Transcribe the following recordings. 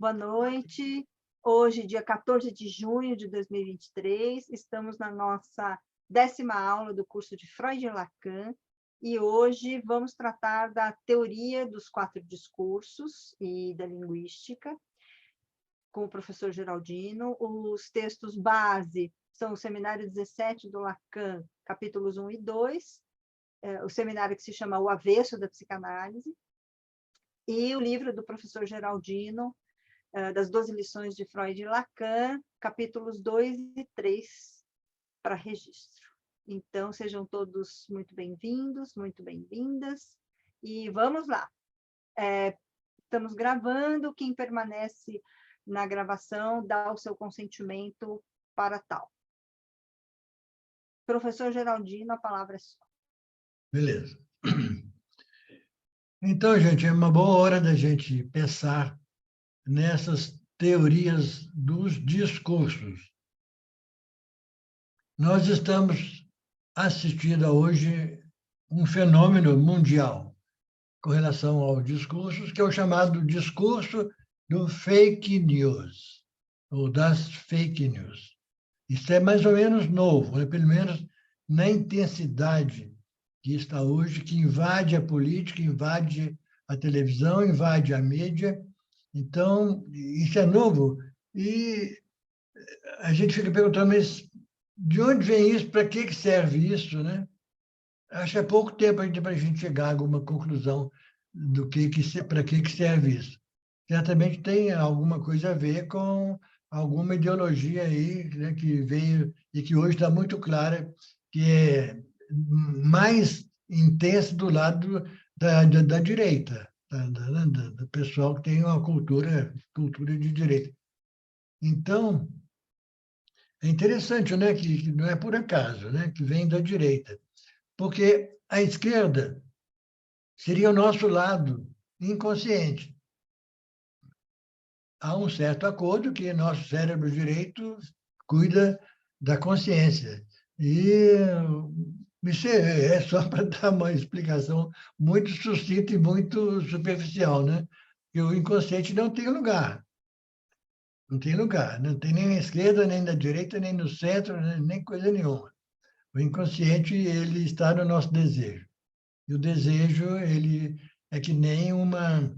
Boa noite. Hoje, dia 14 de junho de 2023, estamos na nossa 10ª aula do curso de Freud e Lacan, e hoje vamos tratar da teoria dos 4 discursos e da linguística, com o professor Geraldino. Os textos base são o Seminário 17 do Lacan, capítulos 1 e 2, o seminário que se chama O Avesso da Psicanálise, e o livro do professor Geraldino, das 12 lições de Freud e Lacan, capítulos 2 e 3, para registro. Então, sejam todos muito bem-vindos, muito bem-vindas, e vamos lá. Estamos gravando, quem permanece na gravação dá o seu consentimento para tal. Professor Geraldino, a palavra é sua. Beleza. Então, gente, é uma boa hora da gente pensar nessas teorias dos discursos. Nós estamos assistindo a hoje um fenômeno mundial com relação aos discursos, que é o chamado discurso do fake news, ou das fake news. Isso é mais ou menos novo, né? Pelo menos na intensidade que está hoje, que invade a política, invade a televisão, invade a mídia. Então, isso é novo. E a gente fica perguntando, mas de onde vem isso? Para que serve isso, né? Acho que é pouco tempo ainda para a gente chegar a alguma conclusão do para que serve isso. Certamente tem alguma coisa a ver com alguma ideologia aí, né, que veio e que hoje está muito clara, que é mais intensa do lado da direita, do pessoal que tem uma cultura de direita. Então, é interessante, né, que não é por acaso, né, que vem da direita, porque a esquerda seria o nosso lado inconsciente. Há um certo acordo que nosso cérebro direito cuida da consciência. E isso é só para dar uma explicação muito sucinta e muito superficial, né? Que o inconsciente não tem lugar. Não tem lugar. Não tem nem na esquerda, nem na direita, nem no centro, nem coisa nenhuma. O inconsciente, ele está no nosso desejo. E o desejo, ele é que nem uma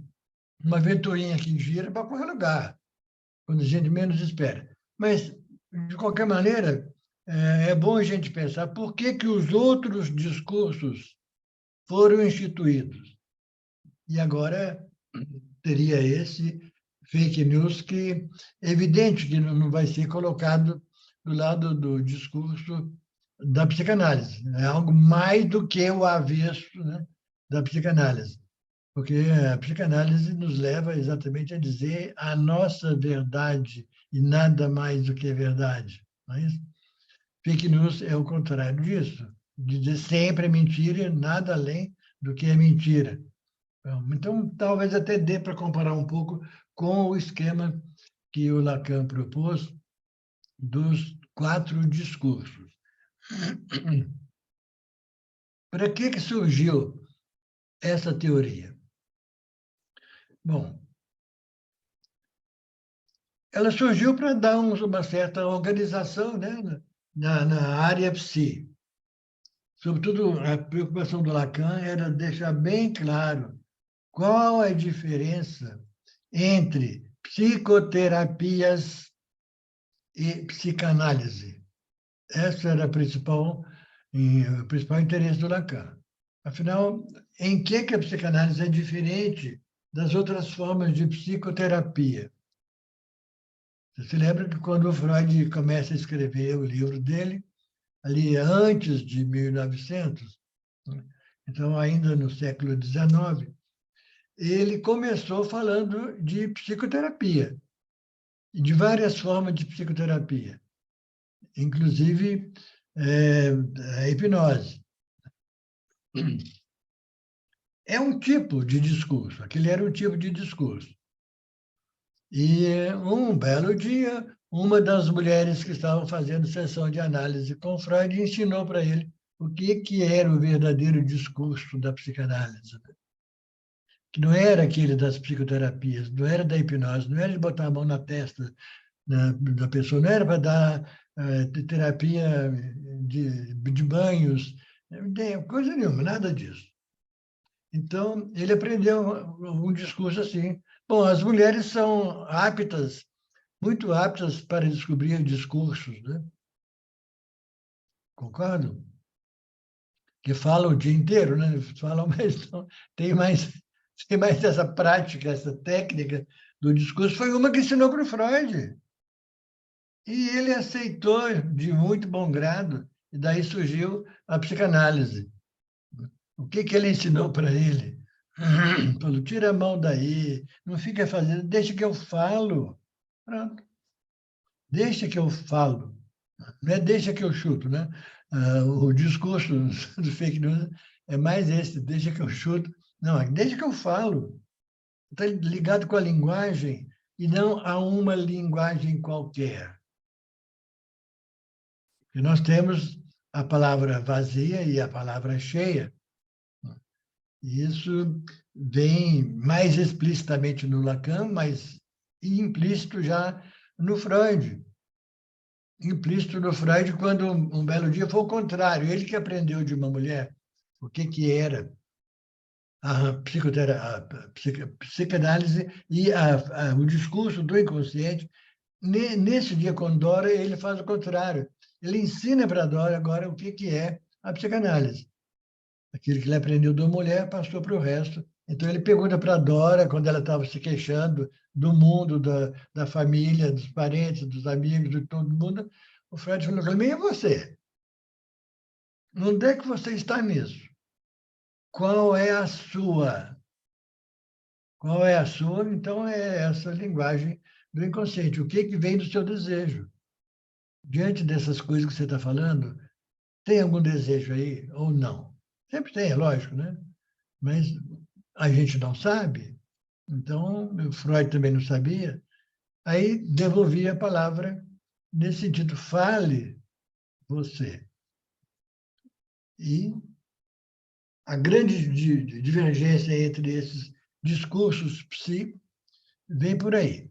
ventoinha que gira para qualquer lugar, quando a gente menos espera. Mas, de qualquer maneira, é bom a gente pensar por que os outros discursos foram instituídos. E agora teria esse fake news que é evidente que não vai ser colocado do lado do discurso da psicanálise. É algo mais do que o avesso, né, da psicanálise. Porque a psicanálise nos leva exatamente a dizer a nossa verdade e nada mais do que verdade. Não é isso? Fake news é o contrário disso. Dizer sempre é mentira e nada além do que é mentira. Então, talvez até dê para comparar um pouco com o esquema que o Lacan propôs dos 4 discursos. Para que surgiu essa teoria? Bom, ela surgiu para dar uma certa organização, né, na área psi. Sobretudo, a preocupação do Lacan era deixar bem claro qual a diferença entre psicoterapias e psicanálise. Esse era o principal interesse do Lacan. Afinal, em que a psicanálise é diferente das outras formas de psicoterapia? Você se lembra que quando o Freud começa a escrever o livro dele, ali antes de 1900, então ainda no século XIX, ele começou falando de psicoterapia, de várias formas de psicoterapia, inclusive a hipnose. É um tipo de discurso, aquele era um tipo de discurso. E um belo dia, uma das mulheres que estavam fazendo sessão de análise com Freud ensinou para ele o que era o verdadeiro discurso da psicanálise. que não era aquele das psicoterapias, não era da hipnose, não era de botar a mão na testa da pessoa, não era para dar terapia de banhos, coisa nenhuma, nada disso. Então, ele aprendeu um discurso assim. Bom, as mulheres são aptas, muito aptas para descobrir discursos, né? Concordo? Que falam o dia inteiro, né? Falam, mas não, tem mais essa prática, essa técnica do discurso. Foi uma que ensinou para o Freud. E ele aceitou de muito bom grado, e daí surgiu a psicanálise. O que ele ensinou para ele? Falou, tira a mão daí, não fica fazendo, deixa que eu falo. Pronto, deixa que eu falo. Não é deixa que eu chuto, né? O discurso do fake news é mais esse, deixa que eu chuto. Não, deixa que eu falo. Está ligado com a linguagem e não a uma linguagem qualquer. E nós temos a palavra vazia e a palavra cheia. E isso vem mais explicitamente no Lacan, mas implícito já no Freud. Implícito no Freud quando um belo dia foi o contrário. Ele que aprendeu de uma mulher o que era a psicanálise e o discurso do inconsciente. Nesse dia com Dora, ele faz o contrário. Ele ensina para Dora agora o que é a psicanálise. Aquilo que ele aprendeu da mulher passou para o resto. Então, ele pergunta para a Dora, quando ela estava se queixando do mundo, da família, dos parentes, dos amigos, de todo mundo, o Freud falou para mim, e você? Onde é que você está nisso? Qual é a sua? Qual é a sua? Então, é essa linguagem do inconsciente. O que vem do seu desejo? Diante dessas coisas que você está falando, tem algum desejo aí ou não? Sempre tem, é lógico, né? Mas a gente não sabe. Então, o Freud também não sabia. Aí devolvia a palavra nesse sentido, fale você. E a grande divergência entre esses discursos psi vem por aí.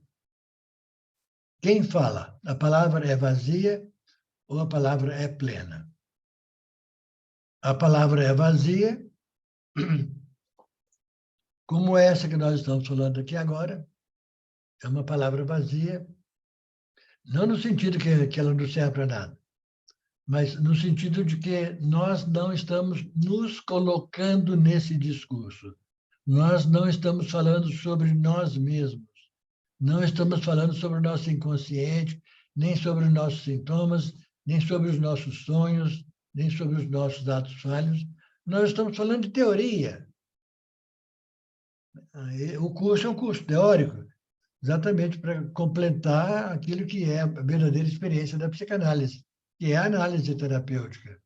Quem fala? A palavra é vazia ou a palavra é plena? A palavra é vazia, como essa que nós estamos falando aqui agora, é uma palavra vazia, não no sentido que ela não serve para nada, mas no sentido de que nós não estamos nos colocando nesse discurso. Nós não estamos falando sobre nós mesmos. Não estamos falando sobre o nosso inconsciente, nem sobre os nossos sintomas, nem sobre os nossos sonhos, nem sobre os nossos atos falhos. Nós estamos falando de teoria. O curso é um curso teórico, exatamente para completar aquilo que é a verdadeira experiência da psicanálise, que é a análise terapêutica.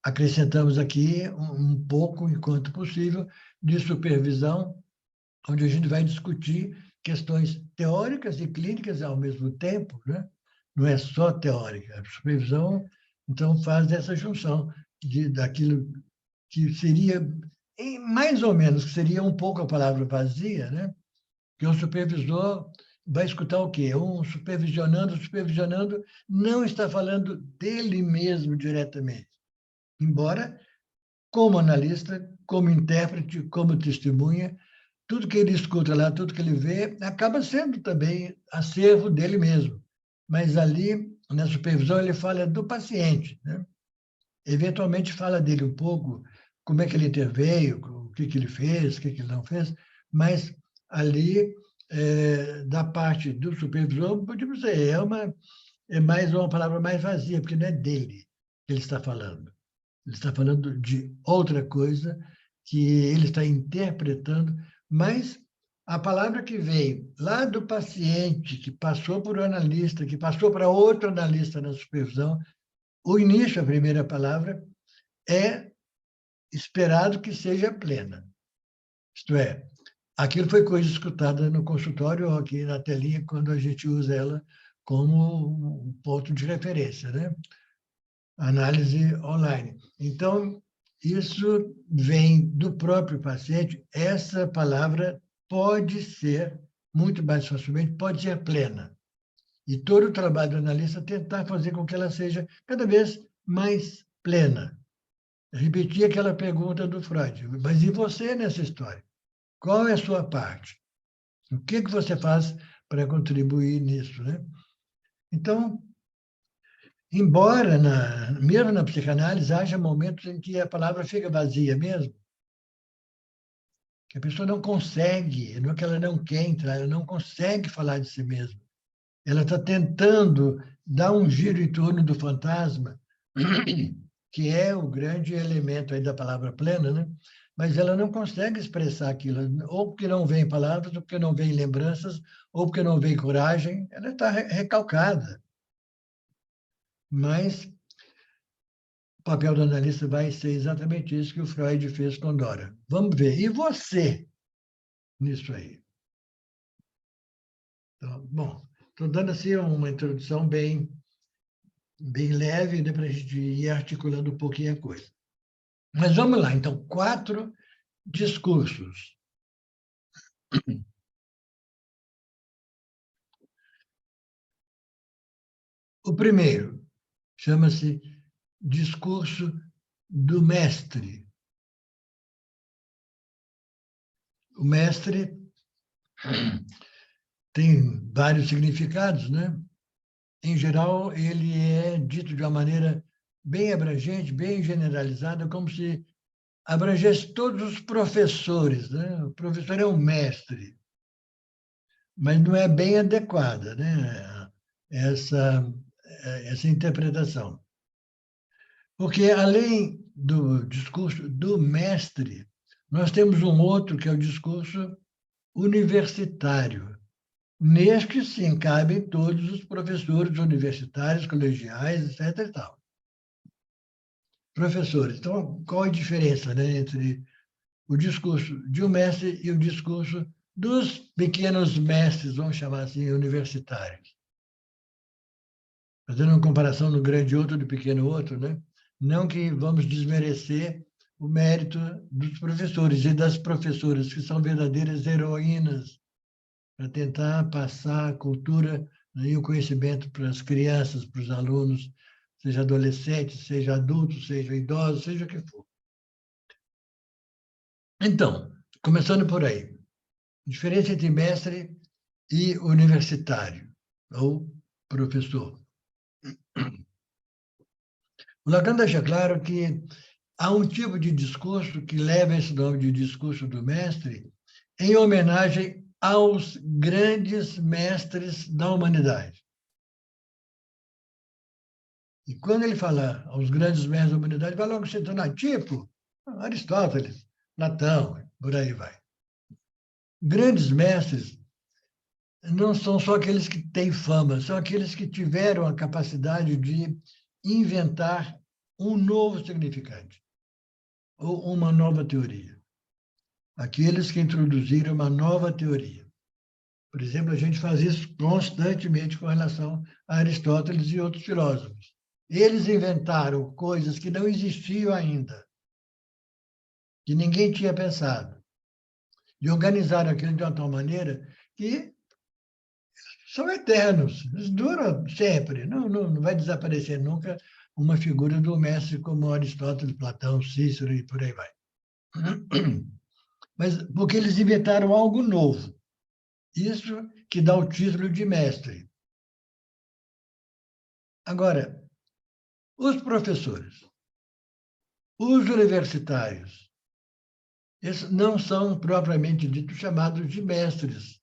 Acrescentamos aqui um pouco, enquanto possível, de supervisão, onde a gente vai discutir questões teóricas e clínicas ao mesmo tempo, né? Não é só teórica. A supervisão, então, faz essa junção daquilo que seria, mais ou menos, que seria um pouco a palavra vazia, né? Que o supervisor vai escutar o quê? Supervisionando, não está falando dele mesmo diretamente. Embora, como analista, como intérprete, como testemunha, tudo que ele escuta lá, tudo que ele vê, acaba sendo também acervo dele mesmo. Mas ali, na supervisão, ele fala do paciente, né? Eventualmente fala dele um pouco, como é que ele interveio, o que ele fez, o que ele não fez, mas ali, da parte do supervisor, podemos dizer, é mais uma palavra mais vazia, porque não é dele que ele está falando. Ele está falando de outra coisa que ele está interpretando, mas a palavra que veio lá do paciente, que passou por um analista, que passou para outro analista na supervisão, o início, a primeira palavra, é esperado que seja plena. Isto é, aquilo foi coisa escutada no consultório ou aqui na telinha, quando a gente usa ela como um ponto de referência, né? Análise online. Então, isso vem do próprio paciente, essa palavra pode ser, muito mais facilmente, pode ser plena. E todo o trabalho do analista é tentar fazer com que ela seja cada vez mais plena. Repetir aquela pergunta do Freud, mas e você nessa história? Qual é a sua parte? O que você faz para contribuir nisso, né? Então, embora, mesmo na psicanálise, haja momentos em que a palavra fica vazia mesmo, que a pessoa não consegue, não é que ela não quer entrar, ela não consegue falar de si mesma. Ela está tentando dar um giro em torno do fantasma, que é o grande elemento aí da palavra plena, né? Mas ela não consegue expressar aquilo, ou porque não vem palavras, ou porque não vem lembranças, ou porque não vem coragem, ela está recalcada. Mas o papel do analista vai ser exatamente isso que o Freud fez com Dora. Vamos ver. E você nisso aí? Então, bom, estou dando assim uma introdução bem leve, né, para a gente ir articulando um pouquinho a coisa. Mas vamos lá, então, 4 discursos. O primeiro chama-se discurso do mestre. O mestre tem vários significados, né? Em geral, ele é dito de uma maneira bem abrangente, bem generalizada, como se abrangesse todos os professores, né? O professor é um mestre, mas não é bem adequada, né? Essa interpretação. Porque, além do discurso do mestre, nós temos um outro, que é o discurso universitário. Neste, sim, cabem todos os professores universitários, colegiais, etc. E tal. Professores. Então, qual a diferença, né, entre o discurso de um mestre e o discurso dos pequenos mestres, vamos chamar assim, universitários? Fazendo uma comparação do grande outro do pequeno outro, né? Não que vamos desmerecer o mérito dos professores e das professoras, que são verdadeiras heroínas para tentar passar a cultura, né, e o conhecimento para as crianças, para os alunos, seja adolescentes, seja adultos, seja idosos, seja o que for. Então, começando por aí, diferença entre mestre e universitário, ou professor. O Lacan deixa claro que há um tipo de discurso que leva esse nome de discurso do mestre em homenagem aos grandes mestres da humanidade. E quando ele fala aos grandes mestres da humanidade, vai logo citando tipo Aristóteles, Platão, por aí vai. Grandes mestres não são só aqueles que têm fama, são aqueles que tiveram a capacidade de inventar um novo significado ou uma nova teoria. Aqueles que introduziram uma nova teoria. Por exemplo, a gente faz isso constantemente com relação a Aristóteles e outros filósofos. Eles inventaram coisas que não existiam ainda, que ninguém tinha pensado, e organizaram aquilo de uma tal maneira que são eternos, eles duram sempre, não vai desaparecer nunca uma figura do mestre como Aristóteles, Platão, Cícero e por aí vai. Mas porque eles inventaram algo novo. Isso que dá o título de mestre. Agora, os professores, os universitários, esses não são propriamente dito chamados de mestres,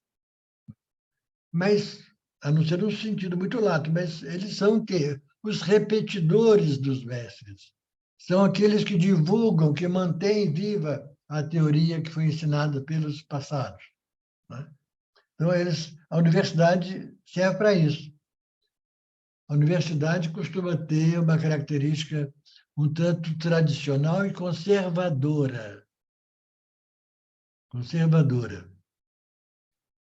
mas, a não ser num sentido muito lato, mas eles são o quê? Os repetidores dos mestres. São aqueles que divulgam, que mantêm viva a teoria que foi ensinada pelos passados, né? Então, a universidade serve para isso. A universidade costuma ter uma característica um tanto tradicional e conservadora. Conservadora.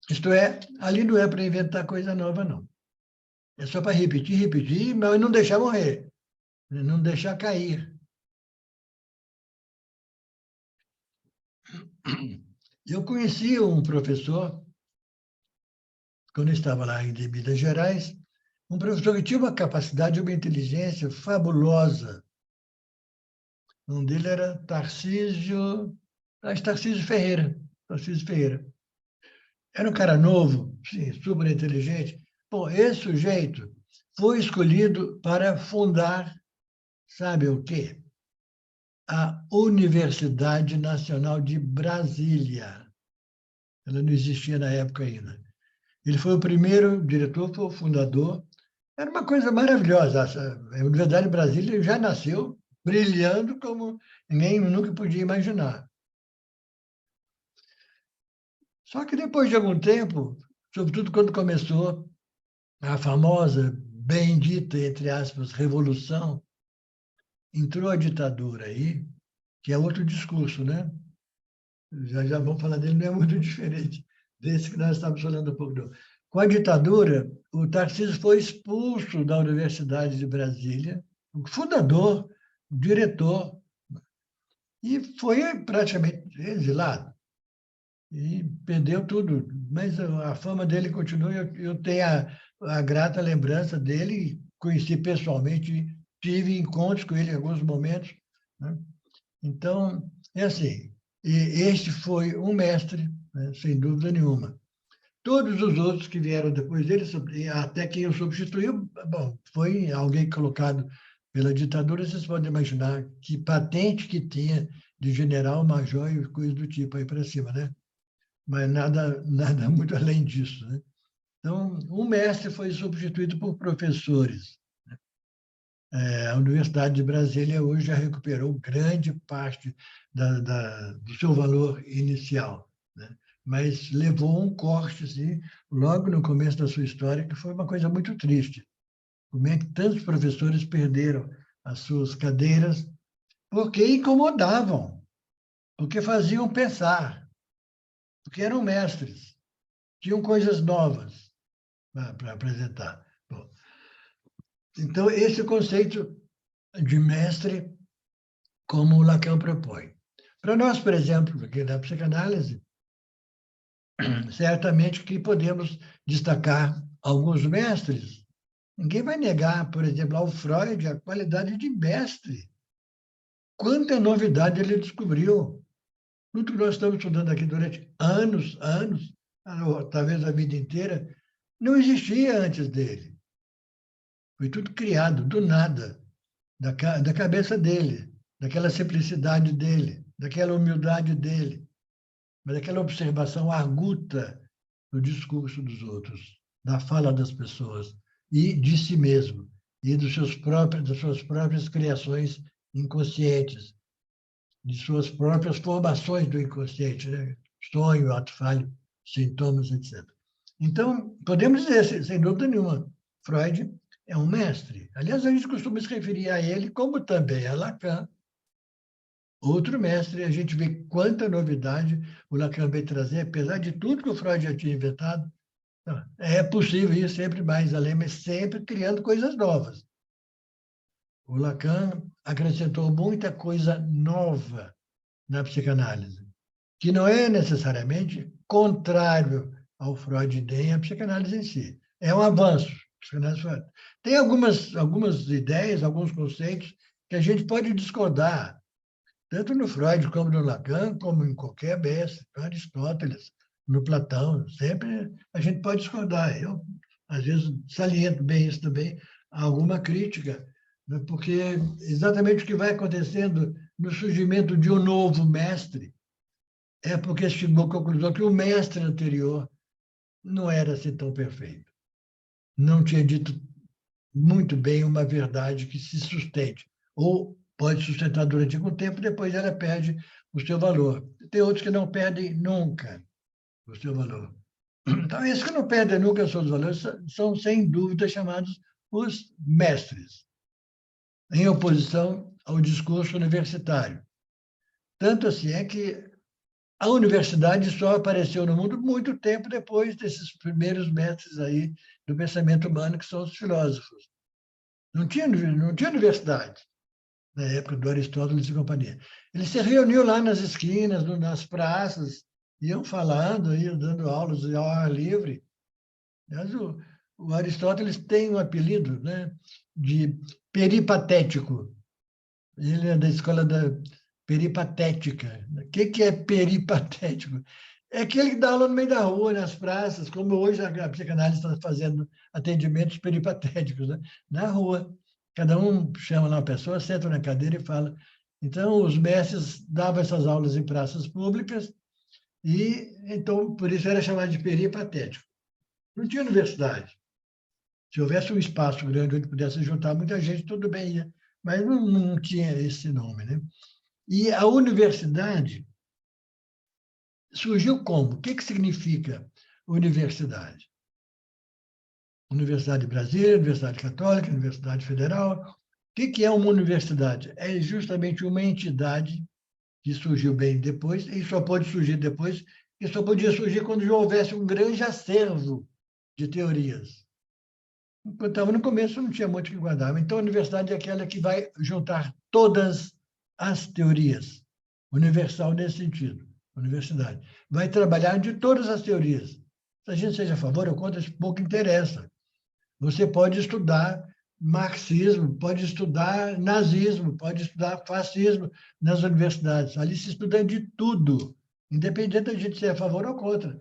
Isto é, ali não é para inventar coisa nova, não. É só para repetir, mas não deixar morrer, não deixar cair. Eu conheci um professor, quando eu estava lá em Minas Gerais, um professor que tinha uma capacidade, uma inteligência fabulosa. O nome dele era Tarcísio Ferreira. Tarcísio Ferreira. Era um cara novo, sim, super inteligente. Bom, esse sujeito foi escolhido para fundar, sabe o quê? A Universidade Nacional de Brasília. Ela não existia na época ainda. Ele foi o primeiro diretor, foi o fundador. Era uma coisa maravilhosa. A Universidade de Brasília já nasceu brilhando como ninguém nunca podia imaginar. Só que depois de algum tempo, sobretudo quando começou a famosa, bendita, entre aspas, revolução, entrou a ditadura aí, que é outro discurso, né? Já vamos falar dele, não é muito diferente desse que nós estávamos falando há pouco. Não. Com a ditadura, o Tarcísio foi expulso da Universidade de Brasília, o fundador, o diretor, e foi praticamente exilado. E perdeu tudo. Mas a fama dele continua. Eu tenho a grata lembrança dele, conheci pessoalmente, tive encontros com ele em alguns momentos. Né? Então, é assim, e este foi um mestre, né, sem dúvida nenhuma. Todos os outros que vieram depois dele, até quem o substituiu, bom, foi alguém colocado pela ditadura, vocês podem imaginar que patente que tinha de general, major e coisas do tipo aí para cima, né? Mas nada muito além disso, né? Então, um mestre foi substituído por professores. A Universidade de Brasília hoje já recuperou grande parte do seu valor inicial, né? Mas levou um corte, assim, logo no começo da sua história, que foi uma coisa muito triste. Como é que tantos professores perderam as suas cadeiras porque incomodavam, porque faziam pensar, porque eram mestres, tinham coisas novas para apresentar. Bom, então, esse é o conceito de mestre como o Lacan propõe. Para nós, por exemplo, aqui na psicanálise, certamente que podemos destacar alguns mestres. Ninguém vai negar, por exemplo, ao Freud a qualidade de mestre. Quanta novidade ele descobriu. Tudo que nós estamos estudando aqui durante anos, talvez a vida inteira, não existia antes dele. Foi tudo criado, do nada, da cabeça dele, daquela simplicidade dele, daquela humildade dele, mas daquela observação arguta do discurso dos outros, da fala das pessoas e de si mesmo, e das suas próprias criações inconscientes, de suas próprias formações do inconsciente, né? Sonho, ato falho, sintomas, etc. Então, podemos dizer, sem dúvida nenhuma, Freud é um mestre. Aliás, a gente costuma se referir a ele como também a Lacan, outro mestre. A gente vê quanta novidade o Lacan veio trazer, apesar de tudo que o Freud já tinha inventado. É possível ir sempre mais além, mas sempre criando coisas novas. O Lacan acrescentou muita coisa nova na psicanálise, que não é necessariamente contrário ao Freud nem à psicanálise em si. É um avanço. Tem algumas ideias, alguns conceitos que a gente pode discordar, tanto no Freud como no Lacan, como em qualquer mestre, no Aristóteles, no Platão, sempre a gente pode discordar. Eu, às vezes, saliento bem isso também, alguma crítica, né? Porque exatamente o que vai acontecendo no surgimento de um novo mestre é porque chegou à conclusão que o mestre anterior não era assim tão perfeito. Não tinha dito muito bem uma verdade que se sustente. Ou pode sustentar durante algum tempo, depois ela perde o seu valor. Tem outros que não perdem nunca o seu valor. Então, esses que não perdem nunca os seus valores são, sem dúvida, chamados os mestres, em oposição ao discurso universitário. Tanto assim é que a universidade só apareceu no mundo muito tempo depois desses primeiros mestres aí do pensamento humano, que são os filósofos. Não tinha universidade. na época do Aristóteles e companhia. Eles se reuniam lá nas esquinas, nas praças, iam falando, iam dando aulas ao ar livre. Mas o Aristóteles tem um apelido, né, de peripatético. Ele é da escola da peripatética. O que é peripatético? É aquele que dá aula no meio da rua, nas praças, como hoje a psicanálise está fazendo atendimentos peripatéticos, né? Na rua. Cada um chama lá uma pessoa, senta na cadeira e fala. Então, os mestres davam essas aulas em praças públicas e, então, por isso era chamado de peripatético. Não tinha universidade. Se houvesse um espaço grande onde pudesse juntar muita gente, tudo bem ia, mas não tinha esse nome, né? E a universidade surgiu como? O que significa universidade? Universidade de Brasília, Universidade Católica, Universidade Federal. O que é uma universidade? É justamente uma entidade que surgiu bem depois, e só pode surgir depois, e só podia surgir quando já houvesse um grande acervo de teorias. Quando estava no começo, não tinha muito o que guardar. Então, a universidade é aquela que vai juntar todas as teorias, universal nesse sentido, universidade. Vai trabalhar de todas as teorias. Se a gente seja a favor ou contra, isso pouco interessa. Você pode estudar marxismo, pode estudar nazismo, pode estudar fascismo nas universidades. Ali se estuda de tudo, independente da gente ser a favor ou contra.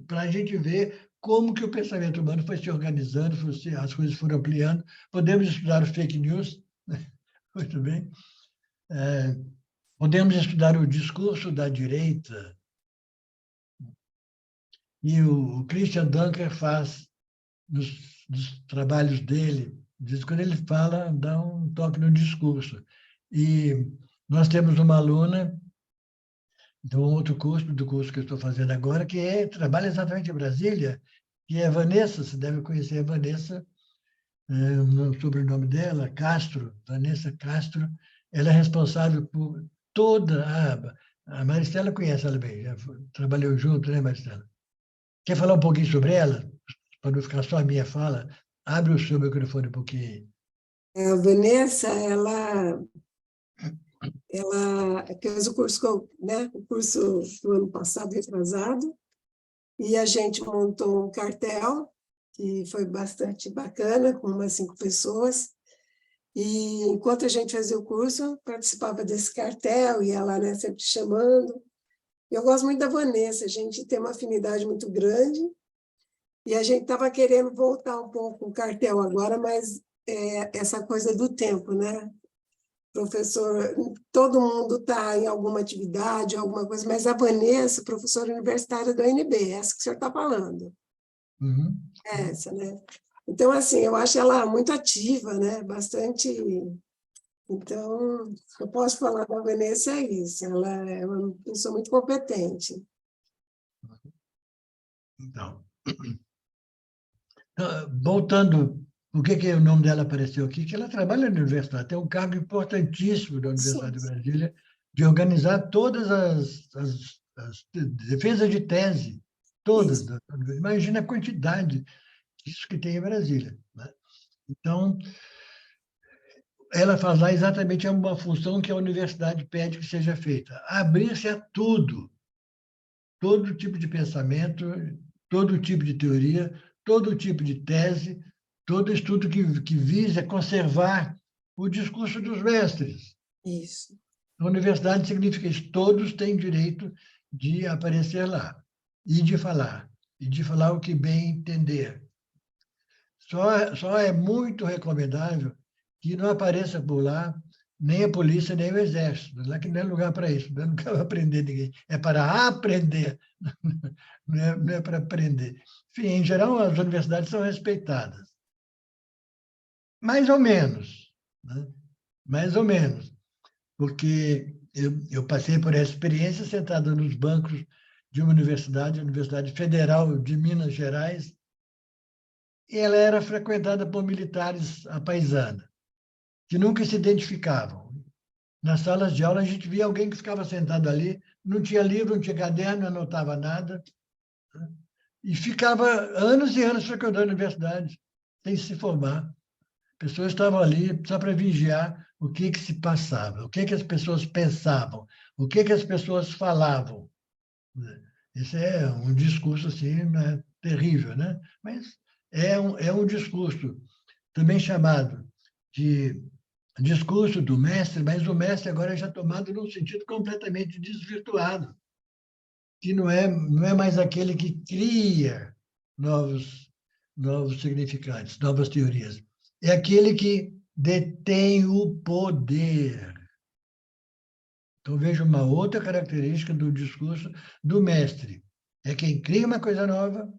Para a gente ver como que o pensamento humano foi se organizando, as coisas foram ampliando. Podemos estudar o fake news, muito bem. Podemos estudar o discurso da direita. E o Christian Dunker faz, nos trabalhos dele, quando ele fala, dá um toque no discurso. E nós temos uma aluna de um outro curso, do curso que eu estou fazendo agora, que trabalha exatamente em Brasília, que é a Vanessa, você deve conhecer a Vanessa, o sobrenome dela, Castro, Vanessa Castro. Ela é responsável por toda a Maristela conhece ela bem, já trabalhou junto, né, Maristela? Quer falar um pouquinho sobre ela? Para não ficar só a minha fala, abre o seu microfone um pouquinho. A Vanessa, ela fez o curso, né, o curso do ano passado, retrasado, e a gente montou um cartel, que foi bastante bacana, com umas 5 pessoas, e enquanto a gente fazia o curso, participava desse cartel, e ela, né, sempre chamando. Eu gosto muito da Vanessa, a gente tem uma afinidade muito grande, e a gente estava querendo voltar um pouco o cartel agora, mas essa coisa do tempo, né? Professor, todo mundo está em alguma atividade, alguma coisa, mas a Vanessa, professora universitária da UNB, essa que o senhor está falando. Uhum. Essa, né? Então, assim, eu acho ela muito ativa, né? Bastante. Então, eu posso falar da Vanessa, é isso, ela é uma pessoa muito competente. Então, voltando, por que o nome dela apareceu aqui? Que ela trabalha na universidade, tem um cargo importantíssimo da Universidade de Brasília, de organizar todas as defesas de tese, todas. Imagina a quantidade disso que tem em Brasília, né? Então, ela faz lá exatamente uma função que a universidade pede que seja feita, abrir-se a tudo, todo tipo de pensamento, todo tipo de teoria, todo tipo de tese, todo estudo que visa conservar o discurso dos mestres. Isso. A universidade significa isso, todos têm direito de aparecer lá e de falar o que bem entender. Só é muito recomendável que não apareça por lá nem a polícia, nem o exército. Lá que não é lugar para isso, não é lugar para aprender ninguém, é para aprender, não é para aprender. Enfim, em geral, as universidades são respeitadas. Mais ou menos, né? Mais ou menos, porque eu passei por essa experiência sentado nos bancos de uma universidade, a Universidade Federal de Minas Gerais, e ela era frequentada por militares à paisana, que nunca se identificavam. Nas salas de aula, a gente via alguém que ficava sentado ali, não tinha livro, não tinha caderno, não anotava nada, né? E ficava anos e anos frequentando a universidade, sem se formar. Pessoas estavam ali só para vigiar o que se passava, o que as pessoas pensavam, o que as pessoas falavam. Esse é um discurso assim, né, terrível, né? Mas é um discurso também chamado de discurso do mestre, mas o mestre agora já tomado num sentido completamente desvirtuado, que não é mais aquele que cria novos significantes, novas teorias. É aquele que detém o poder. Então, veja uma outra característica do discurso do mestre. É quem cria uma coisa nova,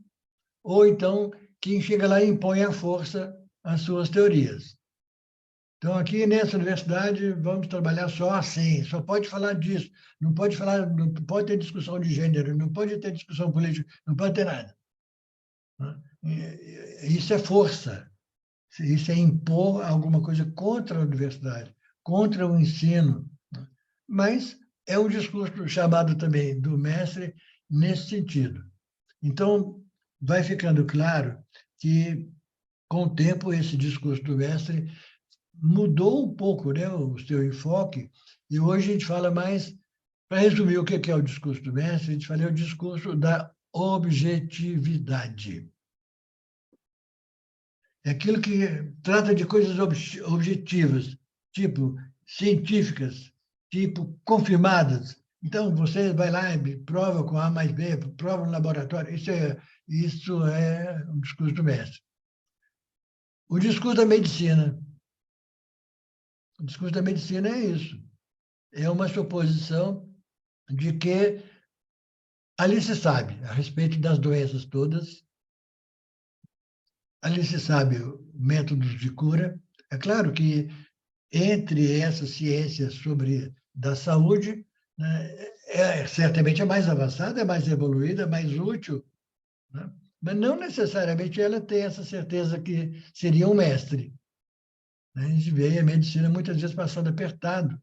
ou então quem chega lá e impõe à força as suas teorias. Então, aqui nessa universidade, vamos trabalhar só assim, só pode falar disso, não pode falar, não pode ter discussão de gênero, não pode ter discussão política, não pode ter nada. Isso é força, isso é impor alguma coisa contra a universidade, contra o ensino. Mas é um discurso chamado também do mestre nesse sentido. Então, vai ficando claro que, com o tempo, esse discurso do mestre mudou um pouco, né, o seu enfoque, e hoje a gente fala mais, para resumir o que é o discurso do mestre, a gente fala o discurso da objetividade. É aquilo que trata de coisas objetivas, tipo científicas, tipo confirmadas. Então, você vai lá e prova com A mais B, prova no laboratório. Isso é um discurso do mestre. O discurso da medicina. O discurso da medicina é isso. É uma suposição de que ali se sabe a respeito das doenças todas, ali se sabe métodos de cura. É claro que entre essas ciências sobre da saúde, né, certamente é mais avançada, é mais evoluída, é mais útil, né? Mas não necessariamente ela tem essa certeza que seria um mestre. A gente vê a medicina muitas vezes passando apertado,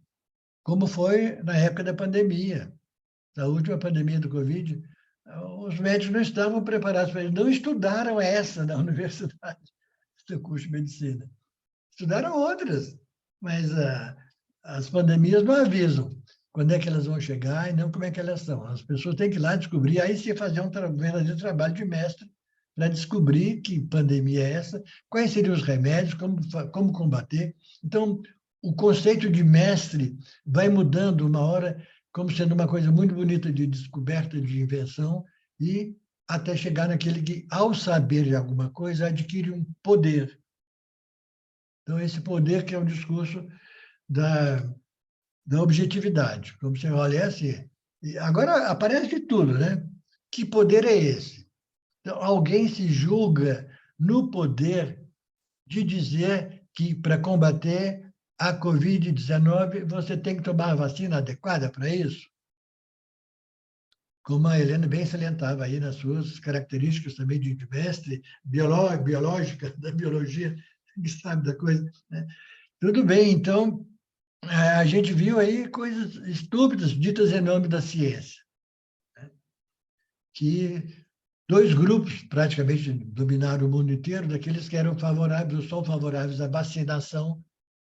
como foi na época da pandemia, da última pandemia do Covid. Os médicos não estavam preparados para isso, não estudaram essa na universidade, do curso de medicina. Estudaram outras, mas as pandemias não avisam quando é que elas vão chegar e não como é que elas são. As pessoas têm que ir lá descobrir, aí sim fazer um verdadeiro trabalho de mestre para descobrir que pandemia é essa, quais seriam os remédios, como combater. Então, o conceito de mestre vai mudando uma hora, como sendo uma coisa muito bonita de descoberta, de invenção, e até chegar naquele que, ao saber de alguma coisa, adquire um poder. Então, esse poder que é o discurso da objetividade. Como você olha, é assim. Agora aparece de tudo, né? Que poder é esse? Então, alguém se julga no poder de dizer que, para combater a Covid-19, você tem que tomar a vacina adequada para isso? Como a Helena bem salientava aí nas suas características também de mestre biológica, da biologia, que sabe da coisa, né? Tudo bem, então, a gente viu aí coisas estúpidas ditas em nome da ciência, né? Que dois grupos praticamente dominaram o mundo inteiro, daqueles que eram favoráveis ou são favoráveis à vacinação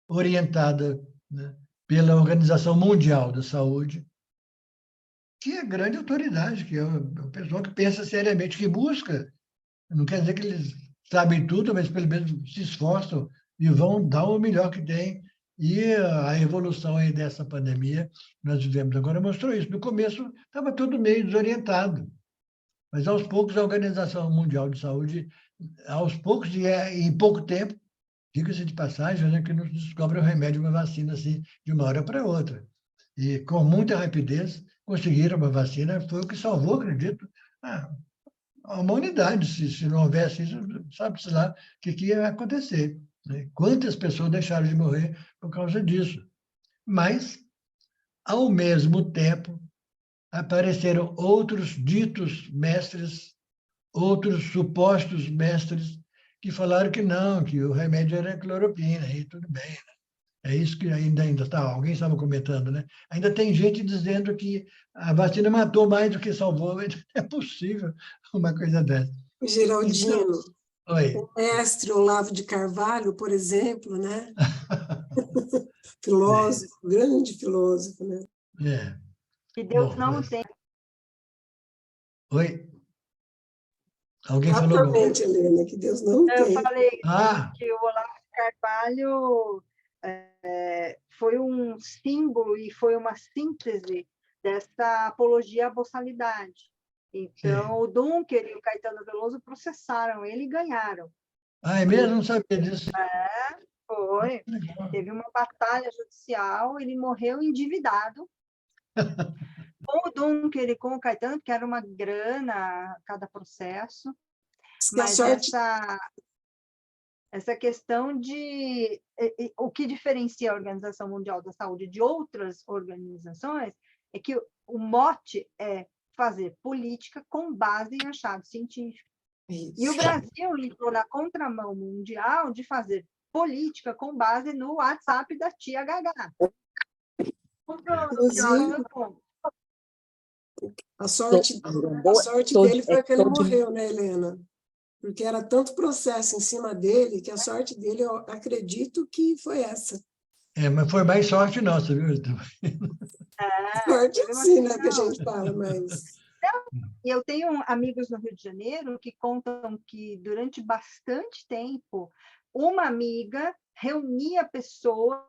orientada, né, pela Organização Mundial da Saúde, que é grande autoridade, que é o pessoal que pensa seriamente, que busca. Não quer dizer que eles sabem tudo, mas pelo menos se esforçam e vão dar o melhor que tem. E a evolução aí dessa pandemia, nós vivemos agora, mostrou isso. No começo, estava tudo meio desorientado, mas aos poucos a Organização Mundial de Saúde, aos poucos, e em pouco tempo, diga-se de passagem, né, que nos descobre o remédio, uma vacina assim, de uma hora para outra. E com muita rapidez conseguiram uma vacina, foi o que salvou, acredito, a humanidade. Se não houvesse isso, sabe-se lá o que ia acontecer, né? Quantas pessoas deixaram de morrer por causa disso. Mas, ao mesmo tempo, apareceram outros ditos mestres, outros supostos mestres, que falaram que não, que o remédio era cloroquina, e tudo bem, né? É isso que ainda está, alguém estava comentando, né? Ainda tem gente dizendo que a vacina matou mais do que salvou. É possível uma coisa dessa. Geraldino, Oi. O mestre Olavo de Carvalho, por exemplo, né? Filósofo, grande filósofo, né? É. Que Deus Bom, não tem. oi? Alguém falou alguma coisa? Exatamente, Helena, que Deus não Eu tem. falei Ah, que o Olavo de Carvalho foi um símbolo e foi uma síntese dessa apologia à boçalidade. Então, sim. o Dunker e o Caetano Veloso processaram ele e ganharam. Ah, é mesmo? Não sabia disso. Foi. Legal. Teve uma batalha judicial, ele morreu endividado. Com o Dunker e com o Caetano, que era uma grana cada processo, Que a mas sorte, essa questão de o que diferencia a Organização Mundial da Saúde de outras organizações é que o mote é fazer política com base em achados científicos. E o isso. Brasil entrou na contramão mundial de fazer política com base no WhatsApp da tia Gagá. Inclusive, a sorte Tô, dele foi que ele tô de, morreu, né, Helena? Porque era tanto processo em cima dele que a sorte dele, eu acredito que foi essa. É, mas foi mais sorte nossa, viu? Sorte teve uma assim, né, que a questão. gente fala, mas... E eu tenho amigos no Rio de Janeiro que contam que, durante bastante tempo, uma amiga reunia pessoas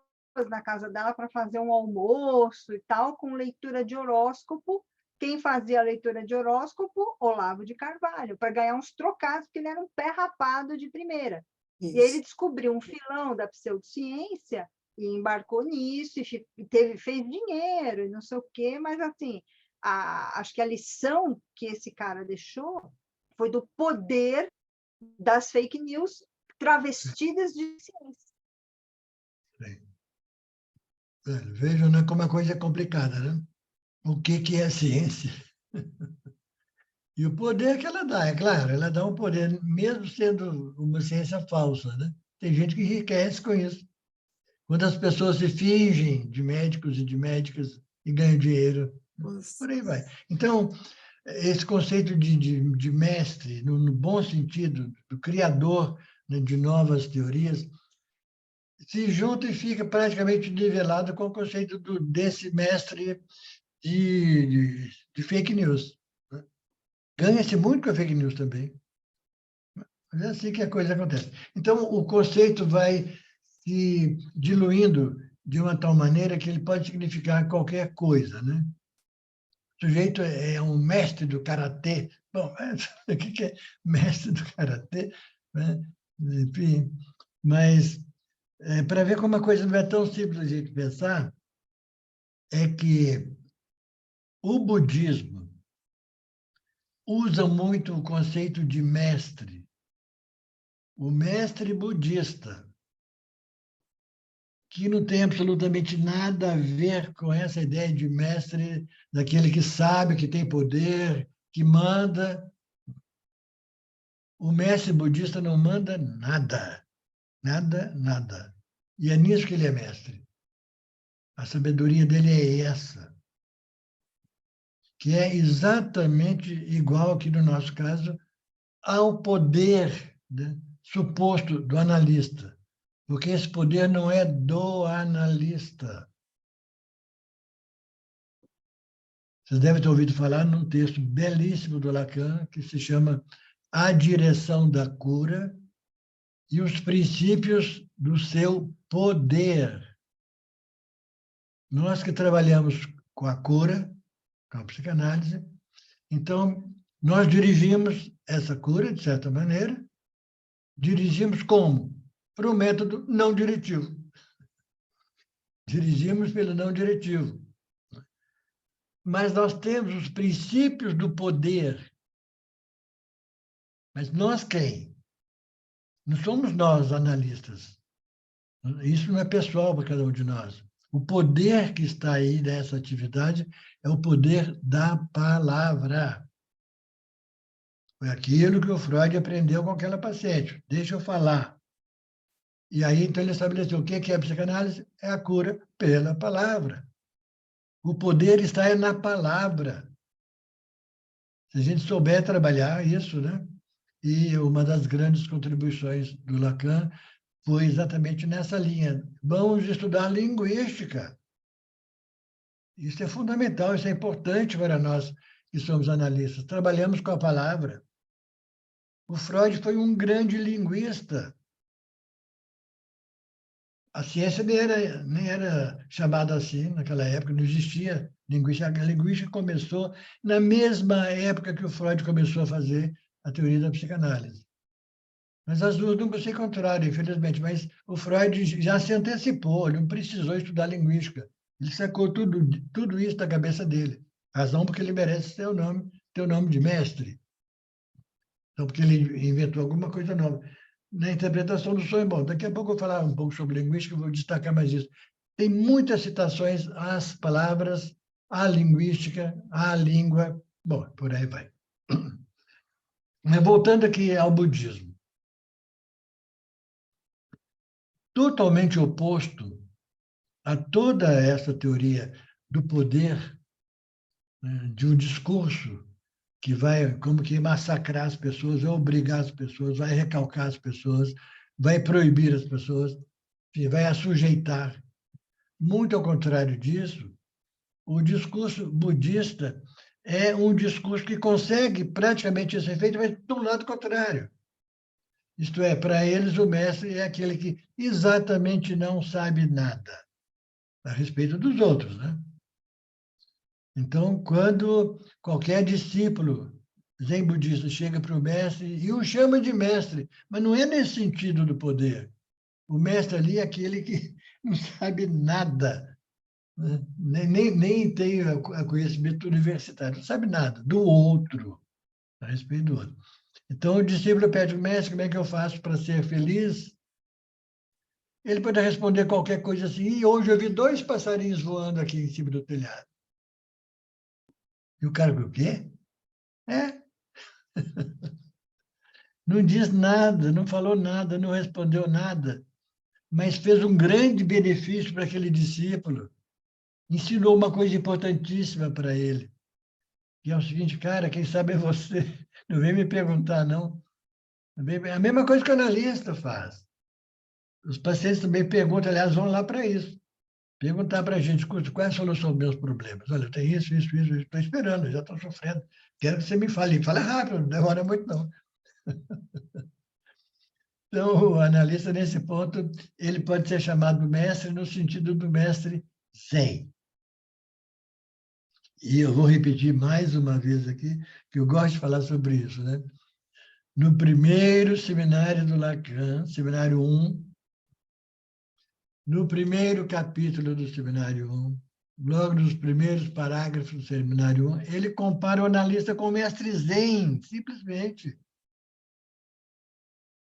na casa dela para fazer um almoço e tal, com leitura de horóscopo. Quem fazia a leitura de horóscopo? Olavo de Carvalho, para ganhar uns trocados, porque ele era um pé rapado de primeira. E ele descobriu um filão da pseudociência e embarcou nisso, e fez dinheiro, e não sei o quê, mas assim, acho que a lição que esse cara deixou foi do poder das fake news travestidas de ciência. Vejam, né, como a coisa é complicada, né? O que é a ciência? E o poder que ela dá, é claro, ela dá um poder, mesmo sendo uma ciência falsa, né? Tem gente que enriquece com isso. Quando as pessoas se fingem de médicos e de médicas e ganham dinheiro, por aí vai. Então, esse conceito de mestre, no bom sentido, do criador, né, de novas teorias, se junta e fica praticamente nivelado com o conceito desse mestre de fake news. Né? Ganha-se muito com a fake news também. Mas é assim que a coisa acontece. Então, o conceito vai se diluindo de uma tal maneira que ele pode significar qualquer coisa, né? O sujeito é um mestre do karatê. Bom, o que é mestre do karatê? Né? Enfim, mas para ver como a coisa não é tão simples de pensar, é que o budismo usa muito o conceito de mestre, o mestre budista, que não tem absolutamente nada a ver com essa ideia de mestre, daquele que sabe, que tem poder, que manda. O mestre budista não manda nada, nada, nada. E é nisso que ele é mestre. A sabedoria dele é essa, que é exatamente igual aqui no nosso caso ao poder, né, suposto do analista, porque esse poder não é do analista. Vocês devem ter ouvido falar num texto belíssimo do Lacan, que se chama A Direção da Cura e os Princípios do Seu Poder. Nós que trabalhamos com a cura, com a psicanálise, então, nós dirigimos essa cura, de certa maneira, dirigimos como? Para o método não diretivo. Dirigimos pelo não diretivo. Mas nós temos os princípios do poder. Mas nós quem? Não somos nós, analistas. Isso não é pessoal para cada um de nós. O poder que está aí nessa atividade é o poder da palavra. Foi aquilo que o Freud aprendeu com aquela paciente. Deixa eu falar. E aí, então, ele estabeleceu o que é a psicanálise? É a cura pela palavra. O poder está na palavra. Se a gente souber trabalhar isso, né? E uma das grandes contribuições do Lacan foi exatamente nessa linha. Vamos estudar linguística. Isso é fundamental, isso é importante para nós que somos analistas. Trabalhamos com a palavra. O Freud foi um grande linguista. A ciência nem era chamada assim naquela época, não existia linguística. A linguística começou na mesma época que o Freud começou a fazer a teoria da psicanálise. Mas as duas nunca se encontraram, infelizmente. Mas o Freud já se antecipou, ele não precisou estudar linguística. Ele sacou tudo isso da cabeça dele. Razão porque ele merece ter o nome de mestre. Então, porque ele inventou alguma coisa nova. Na interpretação do sonho, bom, daqui a pouco eu vou falar um pouco sobre linguística, vou destacar mais isso. Tem muitas citações às palavras, à linguística, à língua, bom, por aí vai. Mas voltando aqui ao budismo. Totalmente oposto a toda essa teoria do poder, né, de um discurso que vai como que massacrar as pessoas, vai obrigar as pessoas, vai recalcar as pessoas, vai proibir as pessoas, vai assujeitar. Muito ao contrário disso, o discurso budista é um discurso que consegue praticamente esse efeito, mas do lado contrário. Isto é, para eles, o mestre é aquele que exatamente não sabe nada a respeito dos outros, né? Então, quando qualquer discípulo zen budista chega para o mestre e o chama de mestre, mas não é nesse sentido do poder. O mestre ali é aquele que não sabe nada, né? Nem tem conhecimento universitário, não sabe nada do outro, a respeito do outro. Então, o discípulo pede ao mestre, como é que eu faço para ser feliz? Ele pode responder qualquer coisa assim, e hoje eu vi 2 passarinhos voando aqui em cima do telhado. E o cara, o quê? Não diz nada, não falou nada, não respondeu nada, mas fez um grande benefício para aquele discípulo. Ensinou uma coisa importantíssima para ele, que é o seguinte, cara, quem sabe é você. Não vem me perguntar, não. A mesma coisa que o analista faz. Os pacientes também perguntam, aliás, vão lá para isso. Perguntar para a gente, qual é a solução dos meus problemas? Olha, eu tenho isso, estou esperando, eu já estou sofrendo. Quero que você me fale. Fala rápido, não demora muito, não. Então, o analista, nesse ponto, ele pode ser chamado mestre no sentido do mestre zen. E eu vou repetir mais uma vez aqui, que eu gosto de falar sobre isso, né? No primeiro seminário do Lacan, seminário 1, no primeiro capítulo do seminário 1, logo nos primeiros parágrafos do seminário 1, ele compara o analista com o mestre zen, simplesmente.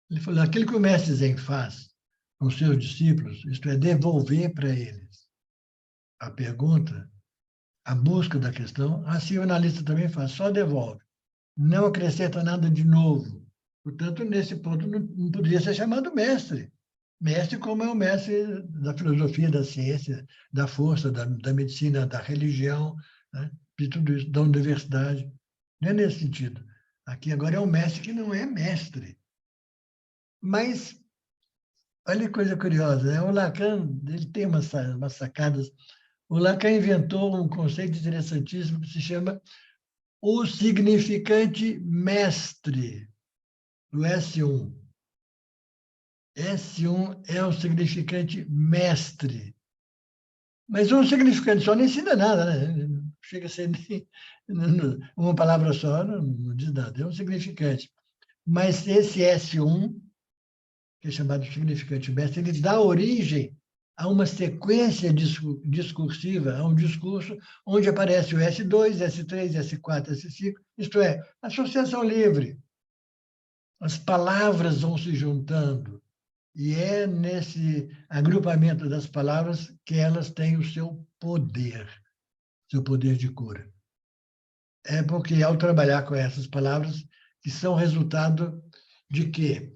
Ele falou, aquilo que o mestre zen faz com seus discípulos, isto é, devolver para eles a pergunta, a busca da questão, assim o analista também faz, só devolve. Não acrescenta nada de novo. Portanto, nesse ponto, não poderia ser chamado mestre. Mestre como é o mestre da filosofia, da ciência, da força, da medicina, da religião, né? De tudo isso, da universidade. Não é nesse sentido. Aqui agora é um mestre que não é mestre. Mas, olha que coisa curiosa, né? O Lacan ele tem umas sacadas. O Lacan inventou um conceito interessantíssimo que se chama o significante mestre, do S1. S1 é o significante mestre. Mas um significante só não ensina nada, né? Não chega a ser nem uma palavra só, não diz nada, é um significante. Mas esse S1, que é chamado de significante mestre, ele dá origem a uma sequência discursiva, a um discurso onde aparece o S2, S3, S4, S5, isto é, associação livre. As palavras vão se juntando, e é nesse agrupamento das palavras que elas têm o seu poder de cura. É porque, ao trabalhar com essas palavras, que são resultado de quê?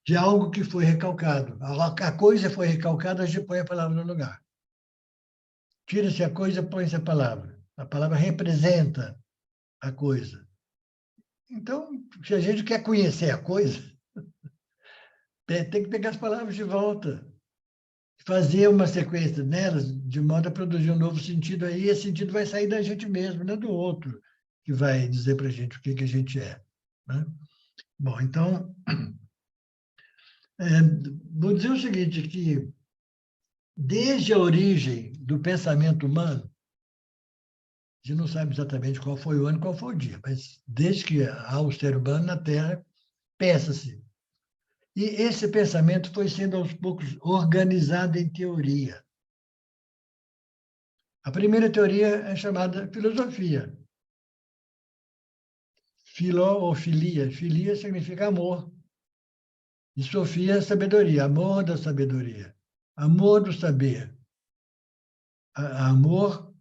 De algo que foi recalcado. A coisa foi recalcada, a gente põe a palavra no lugar. Tira-se a coisa, põe-se a palavra. A palavra representa a coisa. Então, se a gente quer conhecer a coisa, tem que pegar as palavras de volta, fazer uma sequência nelas, de modo a produzir um novo sentido, aí esse sentido vai sair da gente mesmo, não é do outro que vai dizer para a gente o que a gente é. Né? Bom, então, vou dizer o seguinte, que desde a origem do pensamento humano, a gente não sabe exatamente qual foi o ano, qual foi o dia, mas desde que há o ser humano na Terra, pensa-se. E esse pensamento foi sendo, aos poucos, organizado em teoria. A primeira teoria é chamada filosofia. Filó ou filia. Filia significa amor. E sofia é sabedoria, amor da sabedoria. Amor do saber. Amor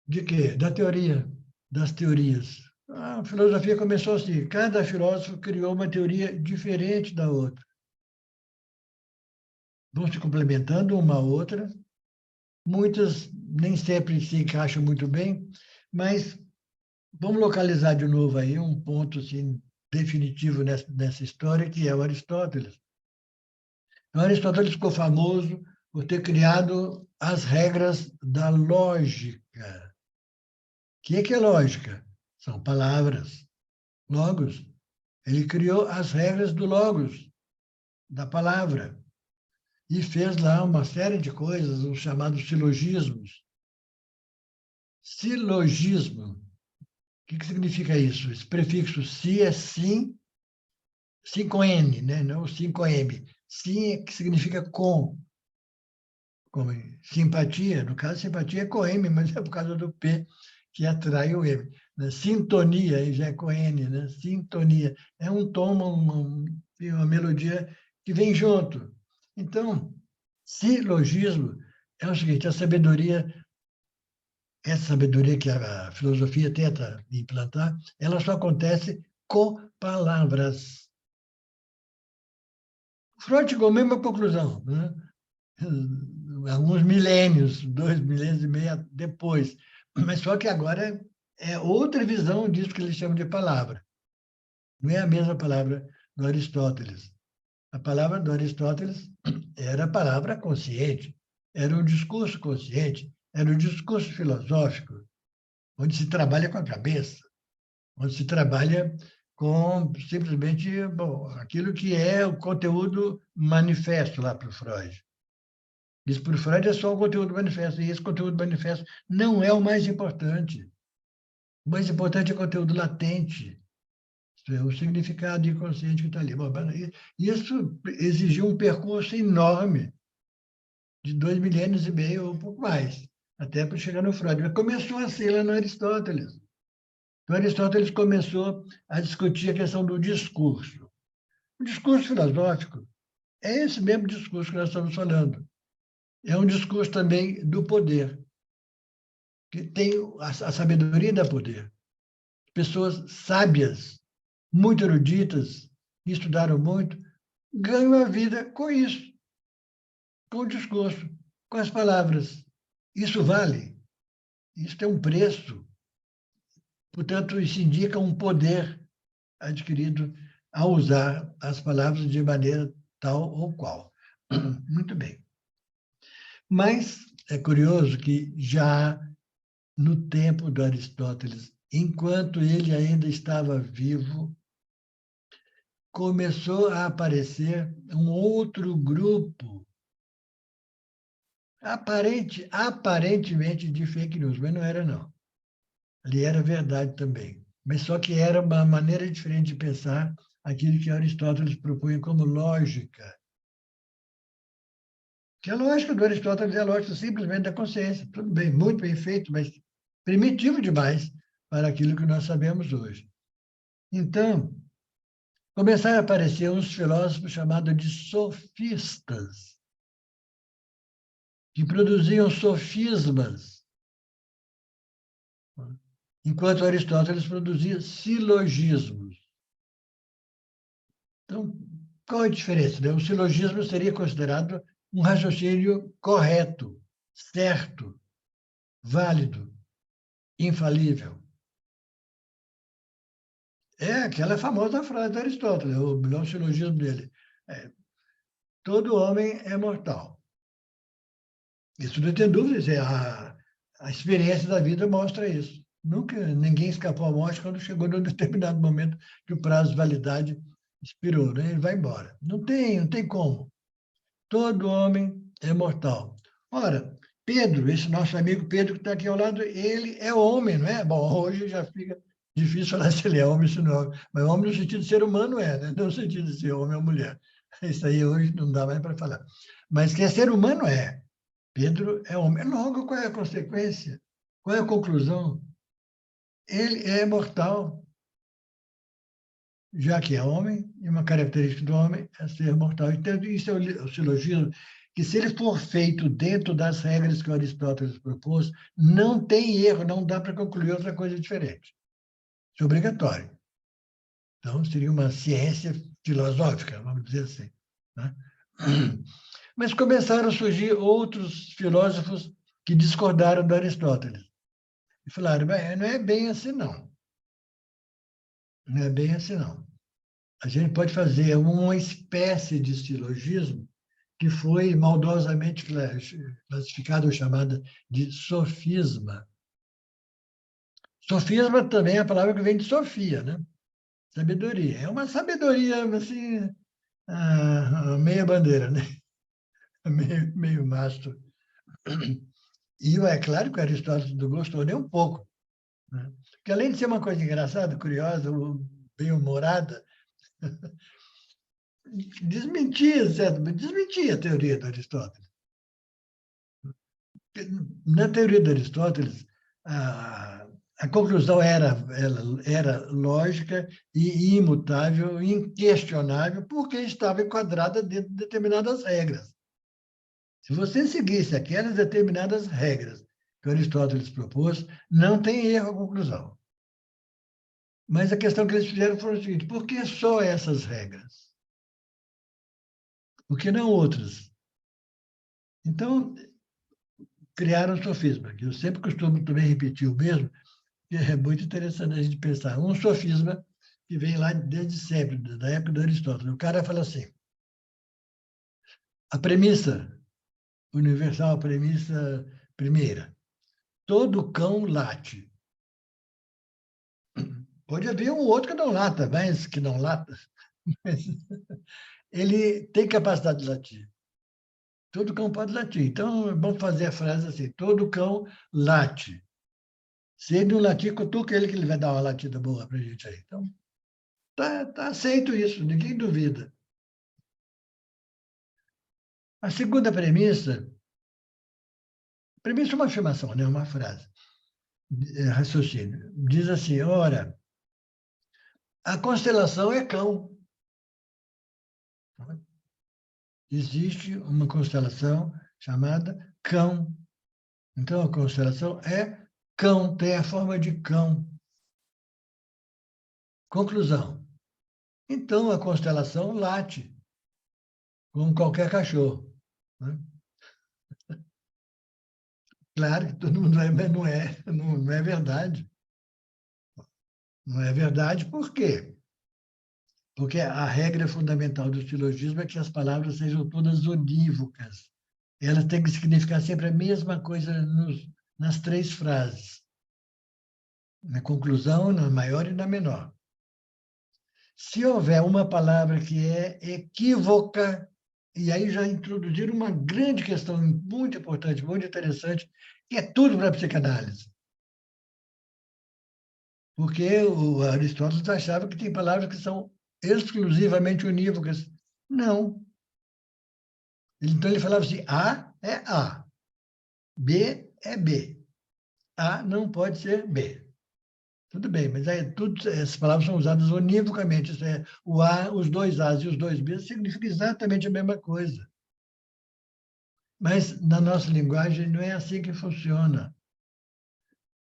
de quê? Da teoria, das teorias. A filosofia começou assim, cada filósofo criou uma teoria diferente da outra. Vão se complementando uma a outra. Muitas nem sempre se encaixam muito bem, mas vamos localizar de novo aí um ponto assim, definitivo nessa história, que é o Aristóteles. O Aristóteles ficou famoso por ter criado as regras da lógica. O que é lógica? São palavras, logos. Ele criou as regras do logos, da palavra, e fez lá uma série de coisas, os chamados silogismos. Silogismo, o que significa isso? Esse prefixo si é sim, sim com N, né? Não sim com M. Sim é que significa com, como simpatia. No caso, simpatia é com M, mas é por causa do P que atrai o M. Né? Sintonia, aí já é com N, né? Sintonia. É um tom, uma melodia que vem junto. Então, silogismo é o seguinte, a sabedoria, essa sabedoria que a filosofia tenta implantar, ela só acontece com palavras. Freud chegou à mesma conclusão, né? Alguns milênios, 2,5 milênios depois. Mas só que agora é outra visão disso que eles chamam de palavra. Não é a mesma palavra do Aristóteles. A palavra do Aristóteles era a palavra consciente, era um discurso consciente, era um discurso filosófico, onde se trabalha com a cabeça, onde se trabalha com simplesmente bom, aquilo que é o conteúdo manifesto lá para o Freud. Isso para o Freud é só o conteúdo manifesto, e esse conteúdo manifesto não é o mais importante. O mais importante é o conteúdo latente, é o significado inconsciente que está ali. Bom, isso exigiu um percurso enorme, de 2,5 milênios ou um pouco mais, até para chegar no Freud. Mas começou a ser lá no Aristóteles. Então, Aristóteles começou a discutir a questão do discurso. O discurso filosófico é esse mesmo discurso que nós estamos falando. É um discurso também do poder, que tem a sabedoria da poder. Pessoas sábias, muito eruditas, que estudaram muito, ganham a vida com isso, com o discurso, com as palavras. Isso vale, isso tem um preço. Portanto, isso indica um poder adquirido ao usar as palavras de maneira tal ou qual. Muito bem. Mas é curioso que já no tempo do Aristóteles, enquanto ele ainda estava vivo, começou a aparecer um outro grupo, aparentemente de fake news, mas não era, não. Ali era verdade também. Mas só que era uma maneira diferente de pensar aquilo que Aristóteles propunha como lógica. Que a lógica do Aristóteles é a lógica simplesmente da consciência. Tudo bem, muito bem feito, mas primitivo demais para aquilo que nós sabemos hoje. Então, começaram a aparecer uns filósofos chamados de sofistas, que produziam sofismas, enquanto Aristóteles produzia silogismos. Então, qual é a diferença? Né? O silogismo seria considerado um raciocínio correto, certo, válido, infalível. É aquela famosa frase de Aristóteles, o melhor silogismo dele. Todo homem é mortal. Isso não tem dúvida, a experiência da vida mostra isso. Nunca ninguém escapou à morte quando chegou num determinado momento que o prazo de validade expirou, né? Ele vai embora. Não tem como. Todo homem é mortal. Ora, Pedro, esse nosso amigo Pedro que está aqui ao lado, ele é homem, não é? Bom, hoje já fica difícil falar se ele é homem ou se não é homem. Mas homem no sentido de ser humano né? Não no sentido de ser homem ou mulher. Isso aí hoje não dá mais para falar. Mas que é ser humano é. Pedro é homem. Logo, qual é a consequência? Qual é a conclusão? Ele é mortal, já que é homem, e uma característica do homem é ser mortal. Então, isso é o silogismo, que se ele for feito dentro das regras que Aristóteles propôs, não tem erro, não dá para concluir outra coisa diferente. Isso é obrigatório. Então, seria uma ciência filosófica, vamos dizer assim. Né? Mas começaram a surgir outros filósofos que discordaram de Aristóteles. E falaram, não é bem assim, não. Não é bem assim, não. A gente pode fazer uma espécie de silogismo que foi maldosamente classificada ou chamada de sofisma. Sofisma também é a palavra que vem de Sofia, né? Sabedoria. É uma sabedoria, assim, meia bandeira, né? Meio mastro. E é claro que o Aristóteles não gostou nem um pouco. Né? Porque além de ser uma coisa engraçada, curiosa, bem-humorada, desmentia a teoria de Aristóteles. Na teoria de Aristóteles, a conclusão era lógica e imutável, inquestionável, porque estava enquadrada dentro de determinadas regras. Se você seguisse aquelas determinadas regras que Aristóteles propôs, não tem erro a conclusão. Mas a questão que eles fizeram foi o seguinte: por que só essas regras? Por que não outras? Então, criaram o sofisma, que eu sempre costumo também repetir o mesmo, que é muito interessante a gente pensar. Um sofisma que vem lá desde sempre, da época de Aristóteles. O cara fala assim, a premissa universal, a premissa primeira, todo cão late. Pode haver um outro que não lata, mas que não lata, mas ele tem capacidade de latir. Todo cão pode latir. Então, vamos fazer a frase assim, todo cão late. Se ele não latir, cutuca ele que ele vai dar uma latida boa para a gente aí. Então, tá aceito isso, ninguém duvida. A segunda premissa é uma afirmação, né? Uma frase, raciocínio. Diz assim, ora, a constelação é cão. Existe uma constelação chamada cão. Então, a constelação é cão, tem a forma de cão. Conclusão. Então, a constelação late, como qualquer cachorro. Né? Claro que todo mundo vai, mas não é verdade. Não é verdade por quê? Porque a regra fundamental do silogismo é que as palavras sejam todas unívocas. Elas têm que significar sempre a mesma coisa nas três frases. Na conclusão, na maior e na menor. Se houver uma palavra que é equívoca, e aí já introduziram uma grande questão muito importante, muito interessante, que é tudo para a psicanálise. Porque o Aristóteles achava que tem palavras que são exclusivamente unívocas. Não. Então, ele falava assim, A é A, B é B. A não pode ser B. Tudo bem, mas aí, essas palavras são usadas univocamente. Isso é, o A, os dois As e os dois Bs significam exatamente a mesma coisa. Mas, na nossa linguagem, não é assim que funciona.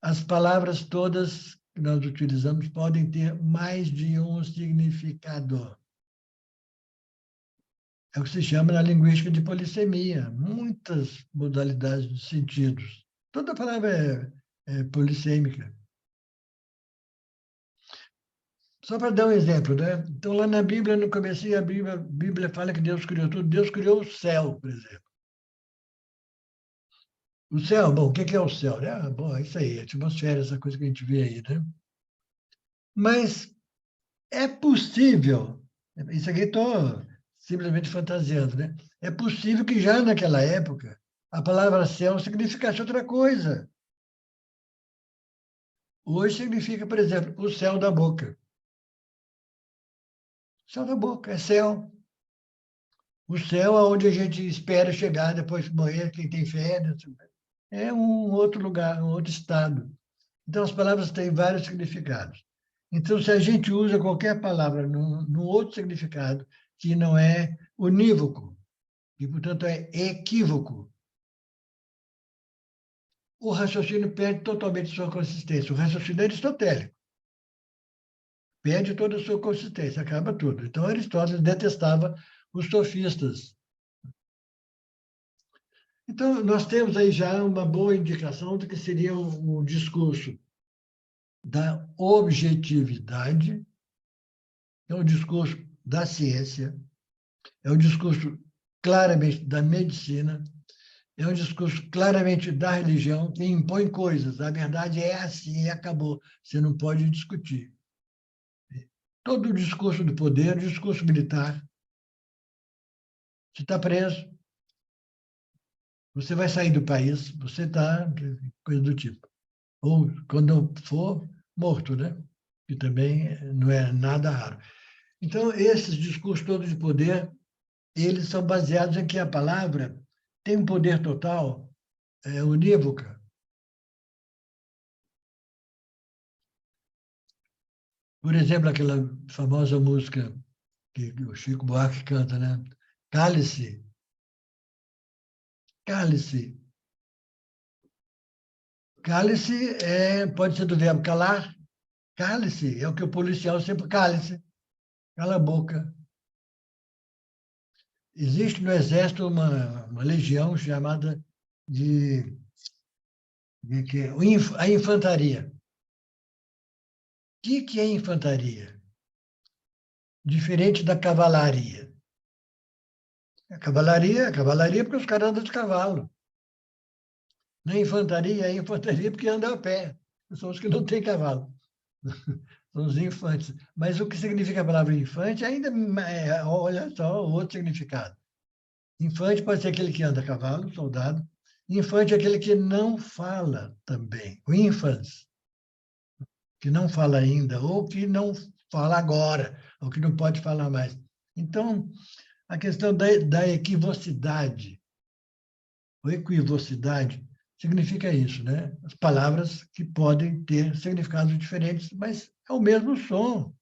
As palavras todas que nós utilizamos podem ter mais de um significado. É o que se chama na linguística de polissemia, muitas modalidades de sentidos. Toda palavra é polissêmica. Só para dar um exemplo, né? Então, lá na Bíblia, no começo, a Bíblia fala que Deus criou tudo. Deus criou o céu, por exemplo. O céu, bom, o que é o céu? Bom, é isso aí, a atmosfera, essa coisa que a gente vê aí, né? Mas é possível, isso aqui estou simplesmente fantasiando, né? É possível que já naquela época a palavra céu significasse outra coisa. Hoje significa, por exemplo, o céu da boca. O céu da boca é céu. O céu aonde a gente espera chegar depois de morrer, quem tem fé, né? É um outro lugar, um outro estado. Então, as palavras têm vários significados. Então, se a gente usa qualquer palavra num outro significado, que não é unívoco, e, portanto, é equívoco, o raciocínio perde totalmente sua consistência. O raciocínio é aristotélico. Perde toda a sua consistência, acaba tudo. Então, Aristóteles detestava os sofistas. Então, nós temos aí já uma boa indicação do que seria um discurso da objetividade, é um discurso da ciência, é um discurso claramente da medicina, é um discurso claramente da religião, que impõe coisas. A verdade é assim e acabou. Você não pode discutir. Todo o discurso do poder, o discurso militar, você está preso, você vai sair do país, você está, coisa do tipo. Ou, quando for, morto, né? Que também não é nada raro. Então, esses discursos todos de poder, eles são baseados em que a palavra tem um poder total, unívoca. Por exemplo, aquela famosa música que o Chico Buarque canta, né? Cálice, cálice. Cálice pode ser do verbo calar. Cálice é o que o policial sempre cálice, cala a boca. Existe no Exército uma legião chamada a infantaria. O que é infantaria? Diferente da cavalaria. A cavalaria porque os caras andam de cavalo. Na infantaria, a infantaria porque anda a pé. São os que não têm cavalo. São os infantes. Mas o que significa a palavra infante ainda olha só, outro significado. Infante pode ser aquele que anda a cavalo, soldado. Infante é aquele que não fala também. O infans, que não fala ainda, ou que não fala agora, ou que não pode falar mais. Então, a questão da equivocidade, ou equivocidade, significa isso, né? As palavras que podem ter significados diferentes, mas é o mesmo som.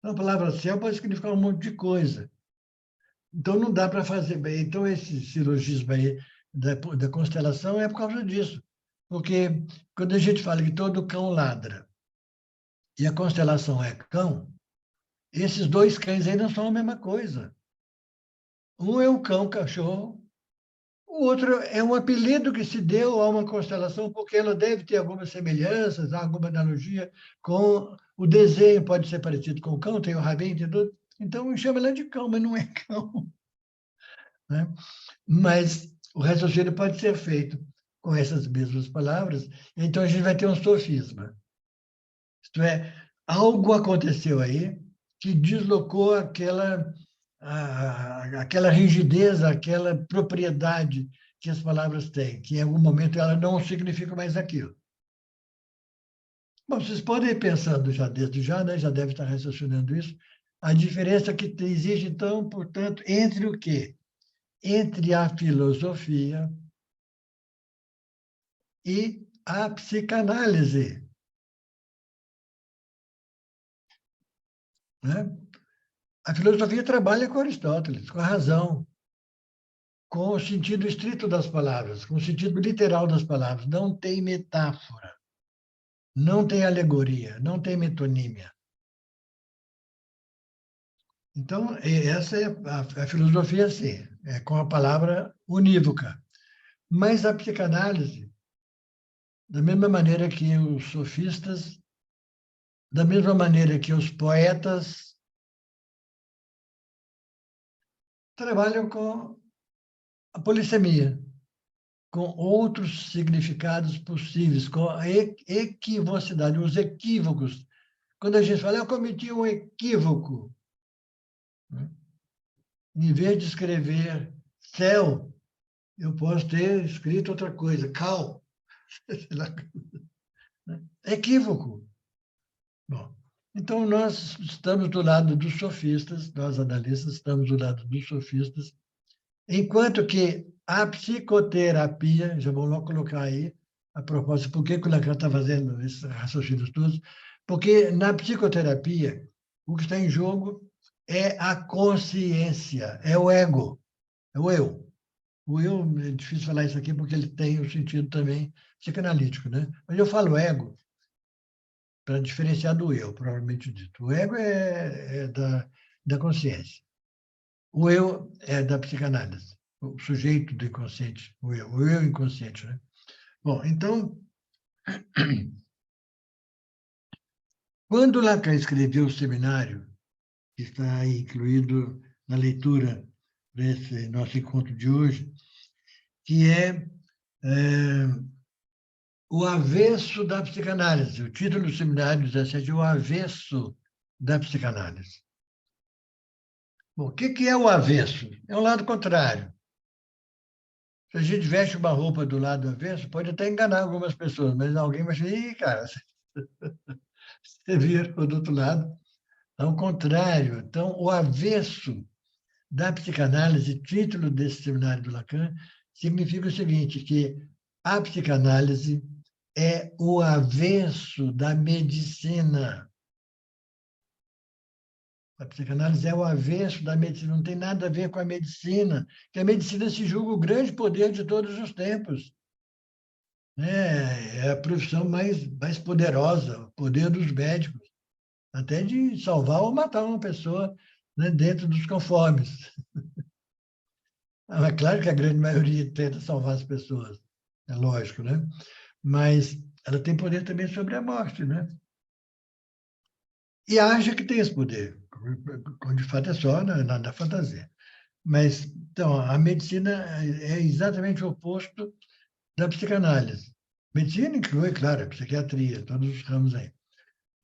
Então, a palavra céu pode significar um monte de coisa. Então, não dá para fazer bem. Então, esse silogismo aí da constelação é por causa disso. Porque quando a gente fala que todo cão ladra e a constelação é cão, esses dois cães aí não são a mesma coisa. Um é o cão, cachorro, o outro é um apelido que se deu a uma constelação porque ela deve ter algumas semelhanças, alguma analogia com o desenho, pode ser parecido com o cão, tem o rabinho, tem tudo. Então, chama ela de cão, mas não é cão. Né? Mas o raciocínio pode ser feito com essas mesmas palavras, então a gente vai ter um sofisma. Isto é, algo aconteceu aí que deslocou aquela rigidez, aquela propriedade que as palavras têm, que em algum momento ela não significa mais aquilo. Bom, vocês podem ir pensando já desde já, né? Já deve estar raciocinando isso, a diferença que existe, então, portanto, entre o quê? Entre a filosofia e a psicanálise. Né? A filosofia trabalha com Aristóteles, com a razão, com o sentido estrito das palavras, com o sentido literal das palavras. Não tem metáfora, não tem alegoria, não tem metonímia. Então, essa é a filosofia, sim, é com a palavra unívoca. Mas a psicanálise, da mesma maneira que os sofistas da mesma maneira que os poetas trabalham com a polissemia, com outros significados possíveis, com a equivocidade, os equívocos. Quando a gente fala, eu cometi um equívoco, né? Em vez de escrever céu, eu posso ter escrito outra coisa, cal. Equívoco. Bom, então, nós estamos do lado dos sofistas, nós analistas estamos do lado dos sofistas, enquanto que a psicoterapia, já vou logo colocar aí, a propósito, por que o Lacan está fazendo esses raciocínios todos? Porque na psicoterapia, o que está em jogo é a consciência, é o ego, é o eu. O eu, é difícil falar isso aqui porque ele tem o sentido também psicanalítico, né? Mas eu falo ego para diferenciar do eu, provavelmente dito. O ego é da consciência. O eu é da psicanálise, o sujeito do inconsciente, o eu inconsciente, né? Bom, então, quando Lacan escreveu o seminário, que está aí incluído na leitura desse nosso encontro de hoje, que é o avesso da psicanálise. O título do seminário 17 é o avesso da psicanálise. Bom, o que é o avesso? É o lado contrário. Se a gente veste uma roupa do lado avesso, pode até enganar algumas pessoas, mas alguém vai dizer, ih, cara, você virou do outro lado. Ao contrário. Então, o avesso da psicanálise, título desse seminário do Lacan, significa o seguinte, que a psicanálise é o avesso da medicina. A psicanálise é o avesso da medicina, não tem nada a ver com a medicina, que a medicina se julga o grande poder de todos os tempos. É a profissão mais poderosa, o poder dos médicos, até de salvar ou matar uma pessoa, né, dentro dos conformes. É claro que a grande maioria tenta salvar as pessoas, é lógico, né? Mas ela tem poder também sobre a morte, né? E acha que tem esse poder, quando de fato é só na fantasia. Mas, então, a medicina é exatamente o oposto da psicanálise. Medicina inclui, claro, a psiquiatria, todos os ramos aí.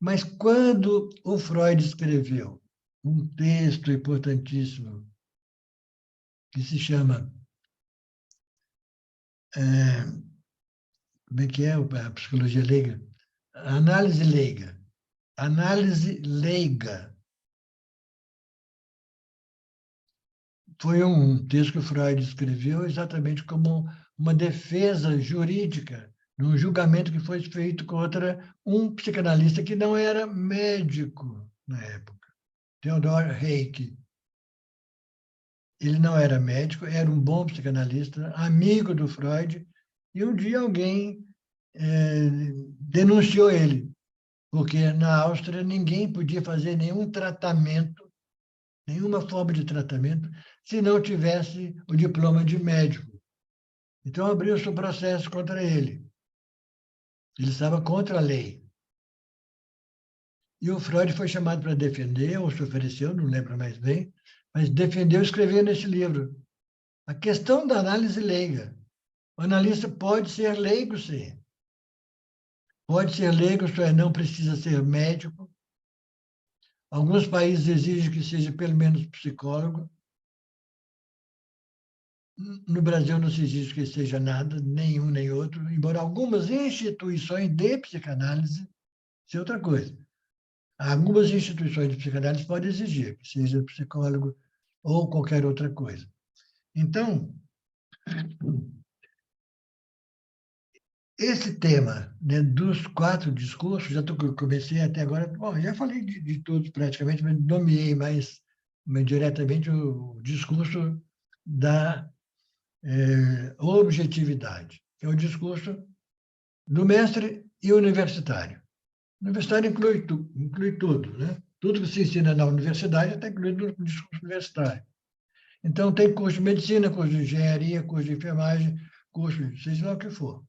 Mas quando o Freud escreveu um texto importantíssimo que se chama como é que é a psicologia leiga? Análise leiga. Análise leiga. Foi um texto que o Freud escreveu exatamente como uma defesa jurídica num julgamento que foi feito contra um psicanalista que não era médico na época, Theodor Hayek. Ele não era médico, era um bom psicanalista, amigo do Freud, e um dia alguém denunciou ele, porque na Áustria ninguém podia fazer nenhum tratamento, nenhuma forma de tratamento, se não tivesse o diploma de médico. Então abriu-se um processo contra ele. Ele estava contra a lei. E o Freud foi chamado para defender, ou se ofereceu, não lembro mais bem, mas defendeu escrevendo esse livro. A questão da análise leiga. O analista pode ser leigo, sim. Pode ser leigo, isto é, não precisa ser médico. Alguns países exigem que seja pelo menos psicólogo. No Brasil não se exige que seja nada, nenhum nem outro, embora algumas instituições de psicanálise, isso é outra coisa. Algumas instituições de psicanálise podem exigir que seja psicólogo ou qualquer outra coisa. Então, esse tema, né, dos 4 discursos, comecei até agora, bom, já falei de todos praticamente, mas nomeei mais diretamente o discurso da objetividade, que é o discurso do mestre e universitário. O universitário inclui tudo, né? Tudo que se ensina na universidade está incluído no discurso universitário. Então, tem curso de medicina, curso de engenharia, curso de enfermagem, curso de seja lá o que for.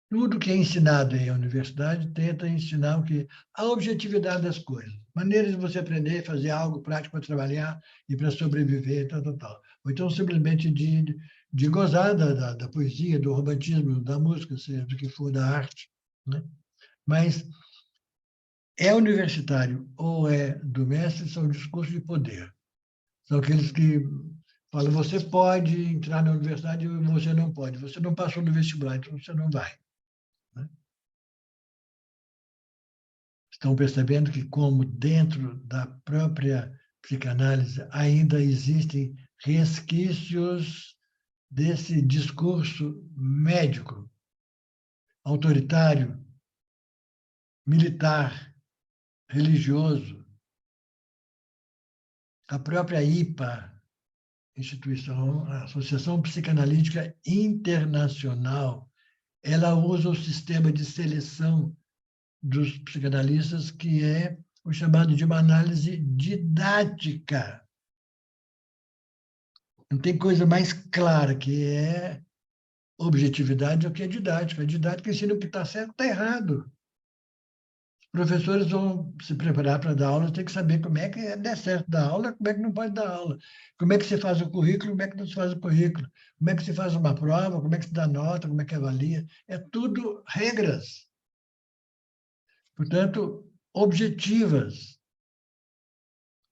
Tudo que é ensinado em universidade tenta ensinar o que a objetividade das coisas, maneiras de você aprender, fazer algo prático para trabalhar e para sobreviver, tal, tal, tal. Ou então simplesmente de gozar da poesia, do romantismo, da música, seja do que for, da arte, né? Mas é universitário ou é do mestre, são discursos de poder. São aqueles que falam, você pode entrar na universidade e você não pode. Você não passou no vestibular, então você não vai. Estão percebendo que, como dentro da própria psicanálise ainda existem resquícios desse discurso médico, autoritário, militar, religioso. A própria IPA, instituição, a Associação Psicanalítica Internacional, ela usa o sistema de seleção dos psicanalistas, que é o chamado de uma análise didática. Não tem coisa mais clara que é objetividade do que a didática. A didática ensina o que está certo e está errado. Os professores vão se preparar para dar aula, tem que saber como é que dá certo dar aula, como é que não pode dar aula, como é que você faz o currículo, como é que não se faz o currículo, como é que se faz uma prova, como é que se dá nota, como é que avalia. É tudo regras. Portanto, objetivas.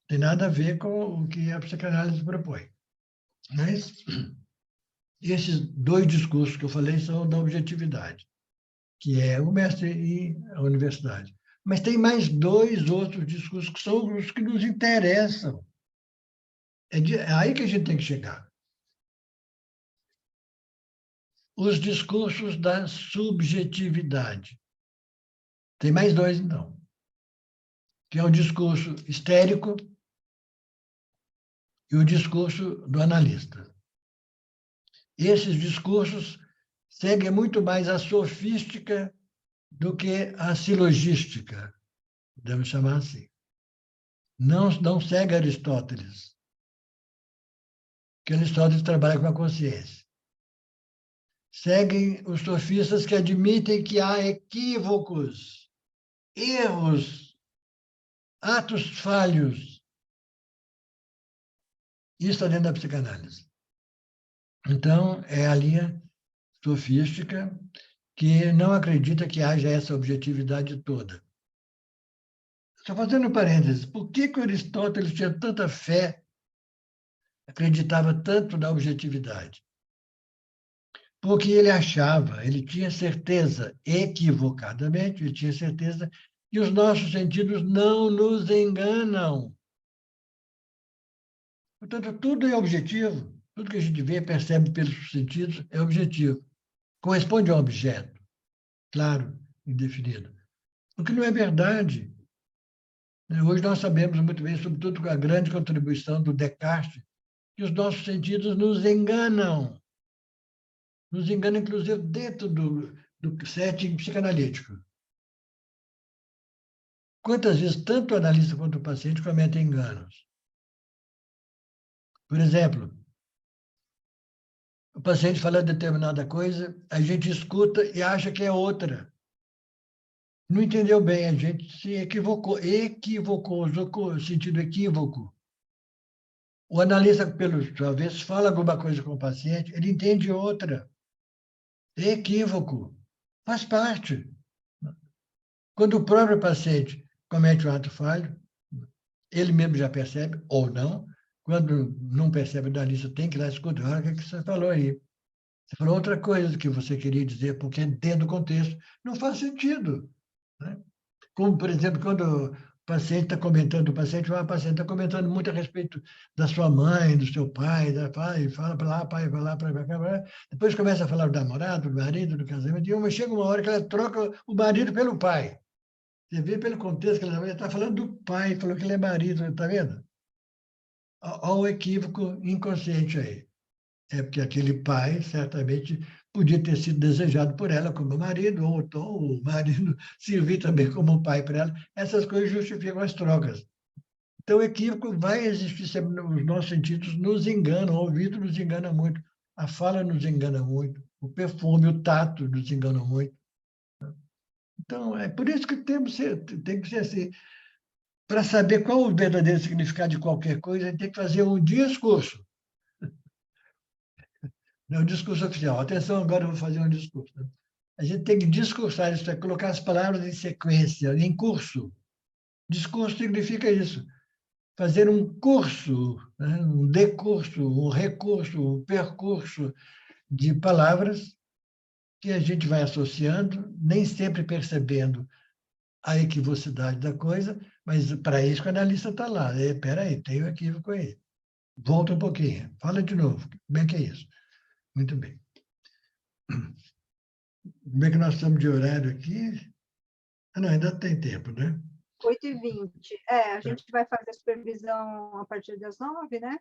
Tem nada a ver com o que a psicanálise propõe. Mas esses dois discursos que eu falei são da objetividade, que é o mestre e a universidade. Mas tem mais dois outros discursos que são os que nos interessam. É aí que a gente tem que chegar. Os discursos da subjetividade. Tem mais dois, então. Que é o discurso histérico e o discurso do analista. Esses discursos seguem muito mais a sofística do que a silogística, podemos chamar assim. Não segue Aristóteles, que Aristóteles trabalha com a consciência. Seguem os sofistas que admitem que há equívocos, erros, atos falhos. Isso está dentro da psicanálise. Então, é a linha sofística que não acredita que haja essa objetividade toda. Só fazendo um parênteses, por que Aristóteles tinha tanta fé, acreditava tanto na objetividade? Porque ele achava, ele tinha certeza, equivocadamente, ele tinha certeza que os nossos sentidos não nos enganam. Portanto, tudo é objetivo, tudo que a gente vê, percebe pelos sentidos, é objetivo. Corresponde a um objeto, claro, indefinido. O que não é verdade. Hoje nós sabemos muito bem, sobretudo com a grande contribuição do Descartes, que os nossos sentidos nos enganam. Nos enganam, inclusive, dentro do setting psicanalítico. Quantas vezes tanto o analista quanto o paciente cometem enganos? Por exemplo, o paciente fala determinada coisa, a gente escuta e acha que é outra. Não entendeu bem, a gente se equivocou, usou o sentido equívoco. O analista, pelo sua vez, fala alguma coisa com o paciente, ele entende outra. Equívoco. Faz parte. Quando o próprio paciente comete um ato falho, ele mesmo já percebe, ou não. Quando não percebe, o analista tem que ir lá escutar. O que você falou aí? Você falou outra coisa do que você queria dizer, porque dentro do contexto não faz sentido. Né? Como, por exemplo, quando o paciente está comentando, o paciente está comentando muito a respeito da sua mãe, do seu pai, fala para lá, pai, vai lá, para cá, depois começa a falar do namorado, do marido, do casamento, e chega uma hora que ela troca o marido pelo pai. Você vê pelo contexto que ela está falando do pai, falou que ele é marido, está vendo? Olha o equívoco inconsciente aí. É porque aquele pai certamente podia ter sido desejado por ela como marido, ou então o marido servir também como pai para ela. Essas coisas justificam as trocas. Então, o equívoco vai existir sempre, os nossos sentidos nos enganam, o ouvido nos engana muito, a fala nos engana muito, o perfume, o tato nos enganam muito. Então, é por isso que tem que ser assim. Para saber qual o verdadeiro significado de qualquer coisa, a gente tem que fazer um discurso. Não é um discurso oficial. Atenção, agora eu vou fazer um discurso. A gente tem que discursar, isso é colocar as palavras em sequência, em curso. Discurso significa isso. Fazer um curso, né? Um decurso, um recurso, um percurso de palavras que a gente vai associando, nem sempre percebendo a equivocidade da coisa, mas para isso que o analista está lá. Espera aí, tem um equívoco aí. Volta um pouquinho, fala de novo. Como é que é isso? Muito bem. Como é que nós estamos de horário aqui? Ah, não, ainda tem tempo, né? 8h20. A gente vai fazer a supervisão a partir das 9, né?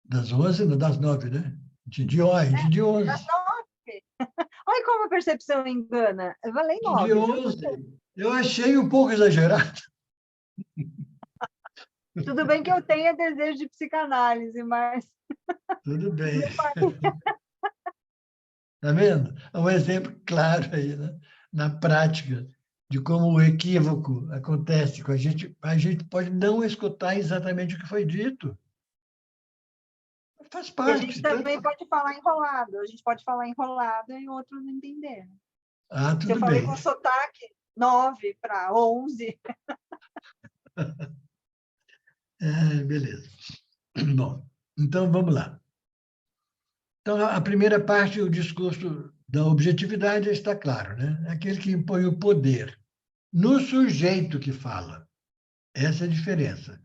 Das 11, não, das 9, né? De 11. De 11. Das 9. Olha como a percepção engana. Eu falei De 9, juro por Deus. 11. Eu achei um pouco exagerado. Tudo bem que eu tenha desejo de psicanálise, mas... Tudo bem. Está vendo? É um exemplo claro aí, né? Na prática, de como o equívoco acontece com a gente. A gente pode não escutar exatamente o que foi dito. Faz E a parte. gente também pode falar enrolado. A gente pode falar enrolado e o outro não entender. Ah, Se eu tudo falei bem. com sotaque 9 para 11... Beleza. Bom, então vamos lá. Então, a primeira parte, o discurso da objetividade, está claro, né? É aquele que impõe o poder no sujeito que fala. Essa é a diferença.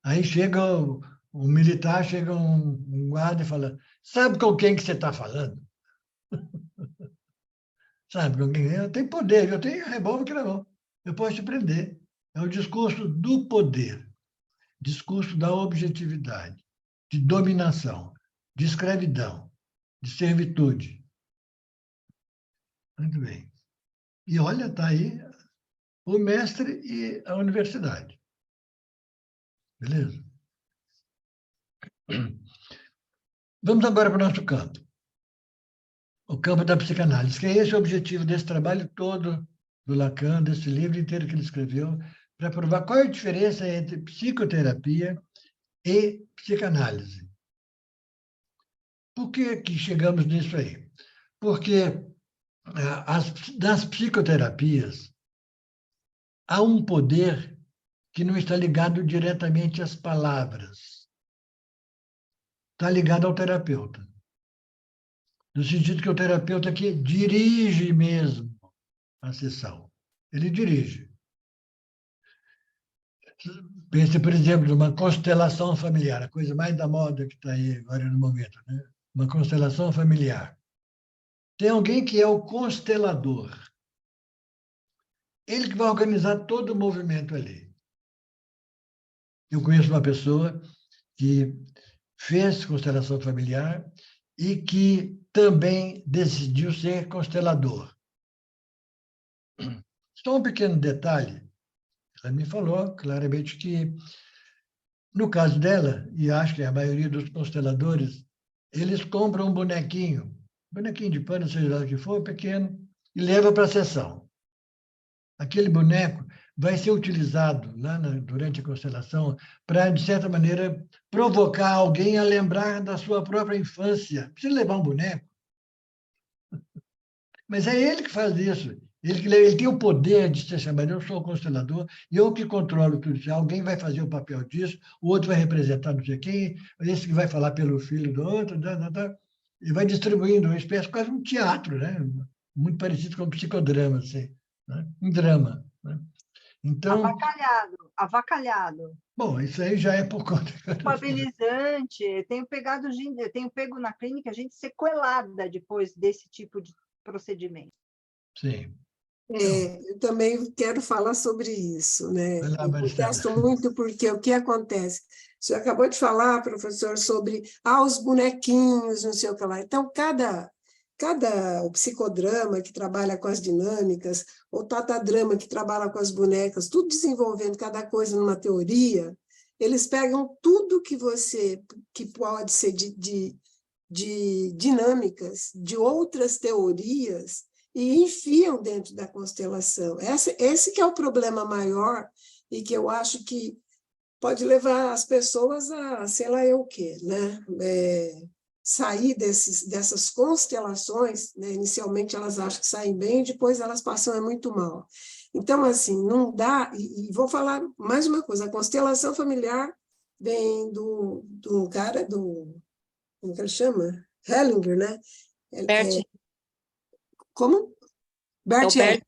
Aí chega o militar, chega um guarda e fala: sabe com quem que você está falando? Sabe com quem? Eu tenho poder, eu tenho revólver que não. Eu posso te prender. É o discurso do poder, discurso da objetividade, de dominação, de escravidão, de servitude. Muito bem. E olha, está aí o mestre e a universidade. Beleza? Vamos agora para o nosso campo. O campo da psicanálise, que é esse o objetivo desse trabalho todo do Lacan, desse livro inteiro que ele escreveu, para provar qual é a diferença entre psicoterapia e psicanálise. Por que que chegamos nisso aí? Porque das psicoterapias há um poder que não está ligado diretamente às palavras. Está ligado ao terapeuta. No sentido que o terapeuta que dirige mesmo a sessão. Ele dirige. Pense, por exemplo, numa constelação familiar, a coisa mais da moda que está aí agora no momento, né? Uma constelação familiar. Tem alguém que é o constelador. Ele que vai organizar todo o movimento ali. Eu conheço uma pessoa que fez constelação familiar e que também decidiu ser constelador. Só um pequeno detalhe. Ela me falou claramente que, no caso dela, e acho que a maioria dos consteladores, eles compram um bonequinho de pano, seja lá o que for, pequeno, e levam para a sessão. Aquele boneco vai ser utilizado lá durante a constelação para, de certa maneira, provocar alguém a lembrar da sua própria infância. Precisa levar um boneco. Mas é ele que faz isso. Ele tem o poder de ser chamado, eu sou o constelador, e eu que controlo tudo isso. Alguém vai fazer o papel disso, o outro vai representar não sei quem, esse que vai falar pelo filho do outro, e vai distribuindo uma espécie, quase um teatro, né? Muito parecido com um psicodrama, assim, né? Um drama. Né? Então, Avacalhado. bom, isso aí já é por conta. Culpabilizante. Tenho pego na clínica gente sequelada depois desse tipo de procedimento. Sim. Eu também quero falar sobre isso, né? Vai lá, Eu Marcela. protesto muito porque o que acontece? O senhor acabou de falar, professor, sobre os bonequinhos, não sei o que lá. Então, cada o psicodrama que trabalha com as dinâmicas, o tatadrama que trabalha com as bonecas, tudo desenvolvendo cada coisa numa teoria, eles pegam tudo que pode ser de dinâmicas, de outras teorias, e enfiam dentro da constelação. Esse que é o problema maior e que eu acho que pode levar as pessoas a, sei lá eu o quê, né? Sair dessas constelações, né? Inicialmente elas acham que saem bem, depois elas passam muito mal. Então, assim, não dá... E vou falar mais uma coisa, a constelação familiar vem do cara, como que ele chama? Hellinger, né? Bert, Como? é o Bert Bert.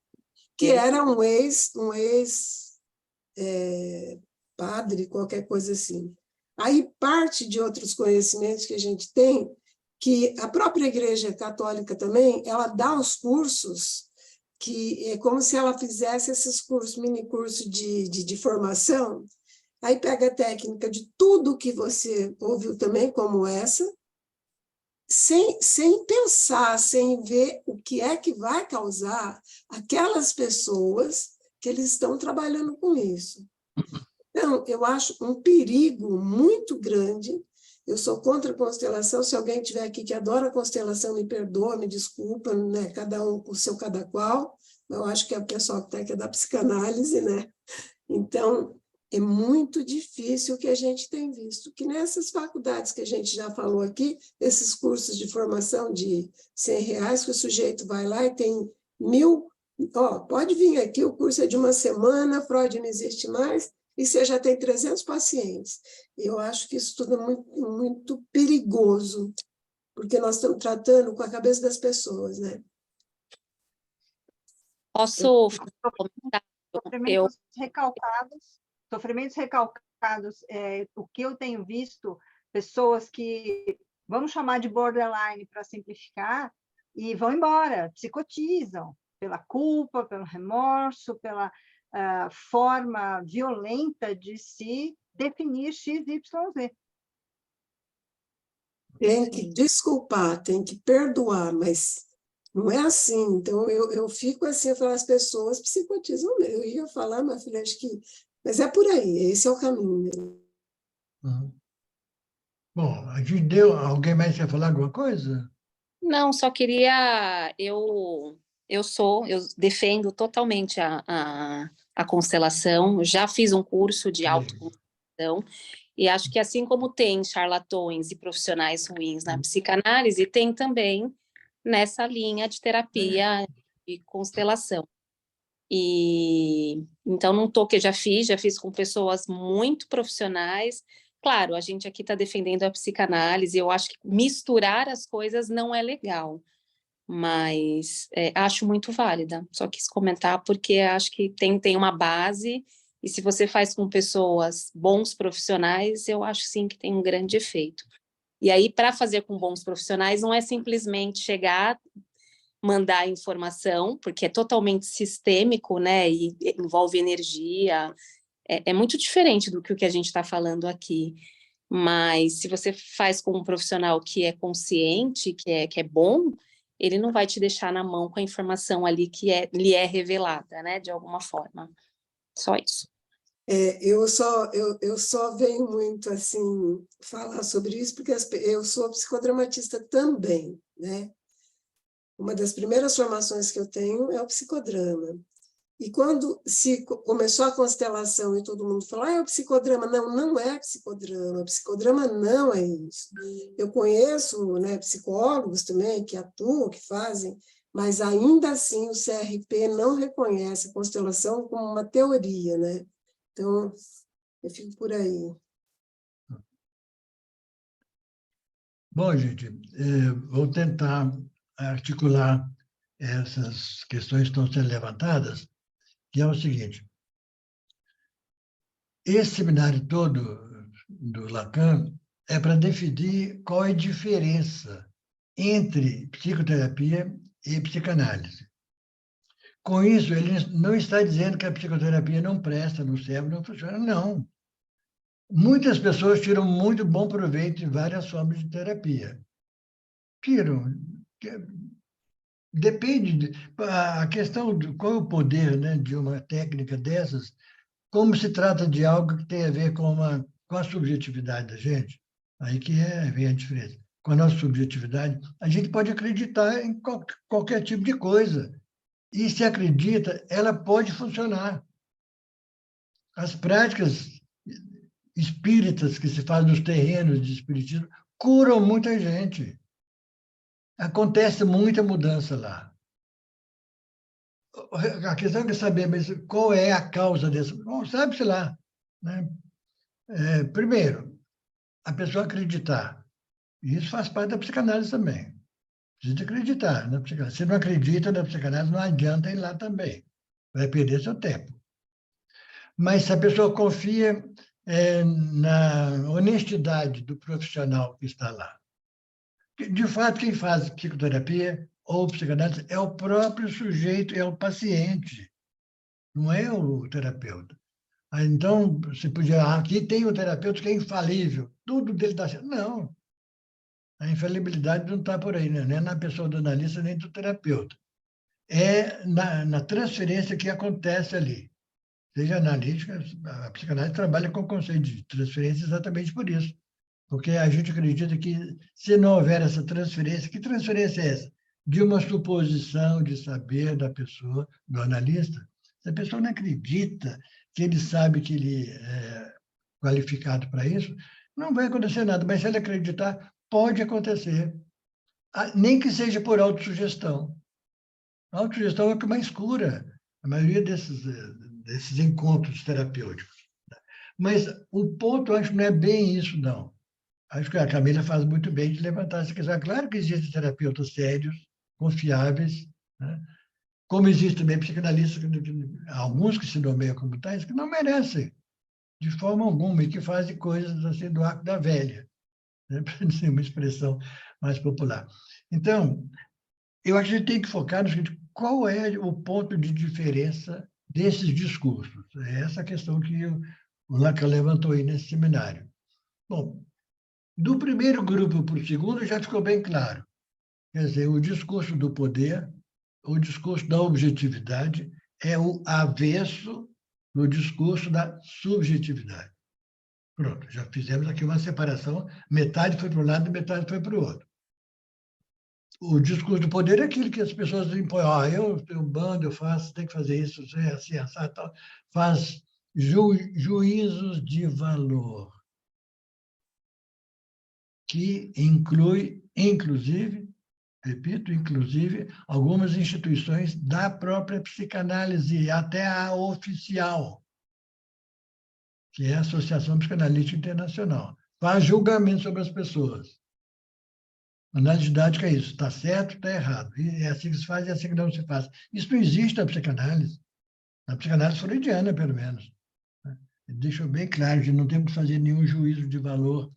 que era um ex-padre, qualquer coisa assim. Aí parte de outros conhecimentos que a gente tem, que a própria Igreja Católica também, ela dá os cursos, que é como se ela fizesse esses cursos, mini cursos de formação, aí pega a técnica de tudo que você ouviu também, como essa, sem pensar, sem ver o que é que vai causar aquelas pessoas que eles estão trabalhando com isso. Então, eu acho um perigo muito grande. Eu sou contra a constelação. Se alguém tiver aqui que adora a constelação, me perdoa, me desculpa, né? Cada um com o seu cada qual. Eu acho que é o pessoal que está aqui da psicanálise, né? Então, é muito difícil o que a gente tem visto, que nessas faculdades que a gente já falou aqui, esses cursos de formação de R$100, que o sujeito vai lá e tem 1.000, pode vir aqui, o curso é de uma semana, Freud não existe mais, e você já tem 300 pacientes. Eu acho que isso tudo é muito, muito perigoso, porque nós estamos tratando com a cabeça das pessoas, né? Posso comentar? Sofrimentos recalcados, o que eu tenho visto, pessoas que, vamos chamar de borderline para simplificar, e vão embora, psicotizam, pela culpa, pelo remorso, pela forma violenta de se definir X, Y, Z. Tem que desculpar, tem que perdoar, mas não é assim. Então, eu fico assim, eu falo, as pessoas psicotizam. Eu ia falar, minha filha, acho que... Mas é por aí, esse é o caminho. Uhum. Bom, a gente deu... Alguém mais quer falar alguma coisa? Não, só queria... Eu defendo totalmente a constelação, já fiz um curso de autoconstelação, e acho que assim como tem charlatões e profissionais ruins na psicanálise, tem também nessa linha de terapia de constelação. E então não tô que já fiz com pessoas muito profissionais. Claro, a gente aqui está defendendo a psicanálise, eu acho que misturar as coisas não é legal, mas acho muito válida. Só quis comentar porque acho que tem uma base, e se você faz com pessoas, bons profissionais, eu acho sim que tem um grande efeito. E aí, para fazer com bons profissionais, não é simplesmente chegar, mandar informação, porque é totalmente sistêmico, né, e envolve energia, é muito diferente do que o que a gente está falando aqui. Mas se você faz com um profissional que é consciente, que é bom, ele não vai te deixar na mão com a informação ali que lhe é revelada, né, de alguma forma. Só isso. Eu só venho muito assim falar sobre isso porque eu sou psicodramatista também, né? Uma das primeiras formações que eu tenho é o psicodrama. E quando se começou a constelação e todo mundo falou, é o psicodrama. Não, não é psicodrama. Psicodrama não é isso. Eu conheço, né, psicólogos também que atuam, que fazem, mas ainda assim o CRP não reconhece a constelação como uma teoria, né? Então, eu fico por aí. Bom, gente, vou tentar articular essas questões que estão sendo levantadas, que é o seguinte: esse seminário todo do Lacan é para definir qual é a diferença entre psicoterapia e psicanálise. Com isso, ele não está dizendo que a psicoterapia não presta no cérebro, não funciona, não. Muitas pessoas tiram muito bom proveito de várias formas de terapia. Tiram. Depende. A questão de qual é o poder, né, de uma técnica dessas, como se trata de algo que tem a ver com a subjetividade da gente, aí que vem a diferença. com a nossa subjetividade, a gente pode acreditar em qualquer tipo de coisa. E se acredita, ela pode funcionar. As práticas espíritas que se fazem nos terrenos de espiritismo curam muita gente. Acontece muita mudança lá. A questão é saber mesmo qual é a causa dessa. Bom, sabe-se lá. Né? Primeiro, a pessoa acreditar. E isso faz parte da psicanálise também. Precisa acreditar na psicanálise. Se não acredita na psicanálise, não adianta ir lá também. Vai perder seu tempo. Mas se a pessoa confia na honestidade do profissional que está lá. De fato, quem faz psicoterapia ou psicanálise é o próprio sujeito, é o paciente, não é o terapeuta. Então, você podia, aqui tem o terapeuta que é infalível, tudo dele está certo. Não, a infalibilidade não está por aí, né? Não é na pessoa do analista nem do terapeuta. É na transferência que acontece ali. Seja analítica, a psicanálise trabalha com o conceito de transferência exatamente por isso. Porque a gente acredita que, se não houver essa transferência, que transferência é essa? De uma suposição de saber da pessoa, do analista. Se a pessoa não acredita que ele sabe que ele é qualificado para isso, não vai acontecer nada. Mas se ele acreditar, pode acontecer. Nem que seja por autossugestão. A autossugestão é o que mais cura a maioria desses encontros terapêuticos. Mas o ponto, eu acho, não é bem isso, não. Acho que a Camila faz muito bem de levantar essa questão. Claro que existem terapeutas sérios, confiáveis, né? Como existem também psicanalistas, alguns que se nomeiam como tais, que não merecem, de forma alguma, e que fazem coisas assim do arco da velha, né? Para dizer uma expressão mais popular. Então, eu acho que a gente tem que focar no seguinte: qual é o ponto de diferença desses discursos? É essa a questão que o Lacan levantou aí nesse seminário. Bom, do primeiro grupo para o segundo já ficou bem claro. Quer dizer, o discurso do poder, o discurso da objetividade é o avesso do discurso da subjetividade. Pronto, já fizemos aqui uma separação, metade foi para um lado e metade foi para o outro. O discurso do poder é aquilo que as pessoas impõem: eu bando, eu faço, tem que fazer isso, assim, assado, tal. Faz juízos de valor, que inclui, inclusive, repito, inclusive, algumas instituições da própria psicanálise, até a oficial, que é a Associação Psicanalítica Internacional. Faz julgamento sobre as pessoas. Análise didática é isso: está certo, está errado. E é assim que se faz e é assim que não se faz. Isso não existe na psicanálise freudiana, pelo menos. Deixou bem claro que não temos que fazer nenhum juízo de valor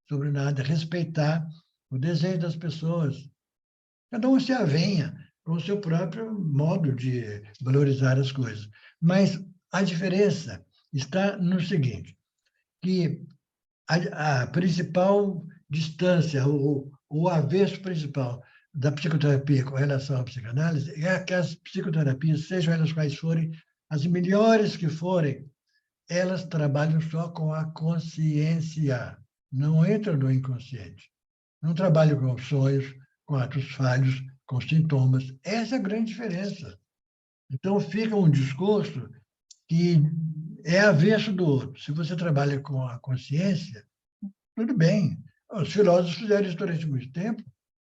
sobre nada, respeitar o desejo das pessoas. Cada um se avenha com o seu próprio modo de valorizar as coisas. Mas a diferença está no seguinte, que a principal distância, o avesso principal da psicoterapia com relação à psicanálise é que as psicoterapias, sejam elas quais forem, as melhores que forem, elas trabalham só com a consciência, não entram no inconsciente. Não trabalham com sonhos, com atos falhos, com sintomas. Essa é a grande diferença. Então, fica um discurso que é avesso do outro. Se você trabalha com a consciência, tudo bem. Os filósofos fizeram isso durante muito tempo,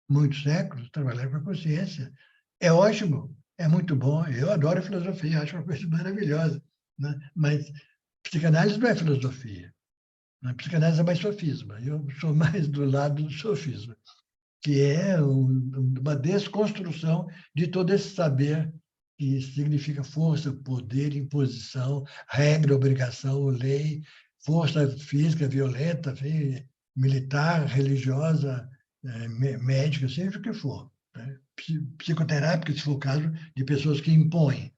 muitos séculos, trabalharam com a consciência. É ótimo, é muito bom. Eu adoro filosofia, acho uma coisa maravilhosa. Né? Mas psicanálise não é filosofia. A psicanálise é mais sofisma. Eu sou mais do lado do sofisma, que é uma desconstrução de todo esse saber que significa força, poder, imposição, regra, obrigação, lei, força física, violenta, militar, religiosa, médica, seja o que for. Né? Psicoterápica, se for o caso, de pessoas que impõem.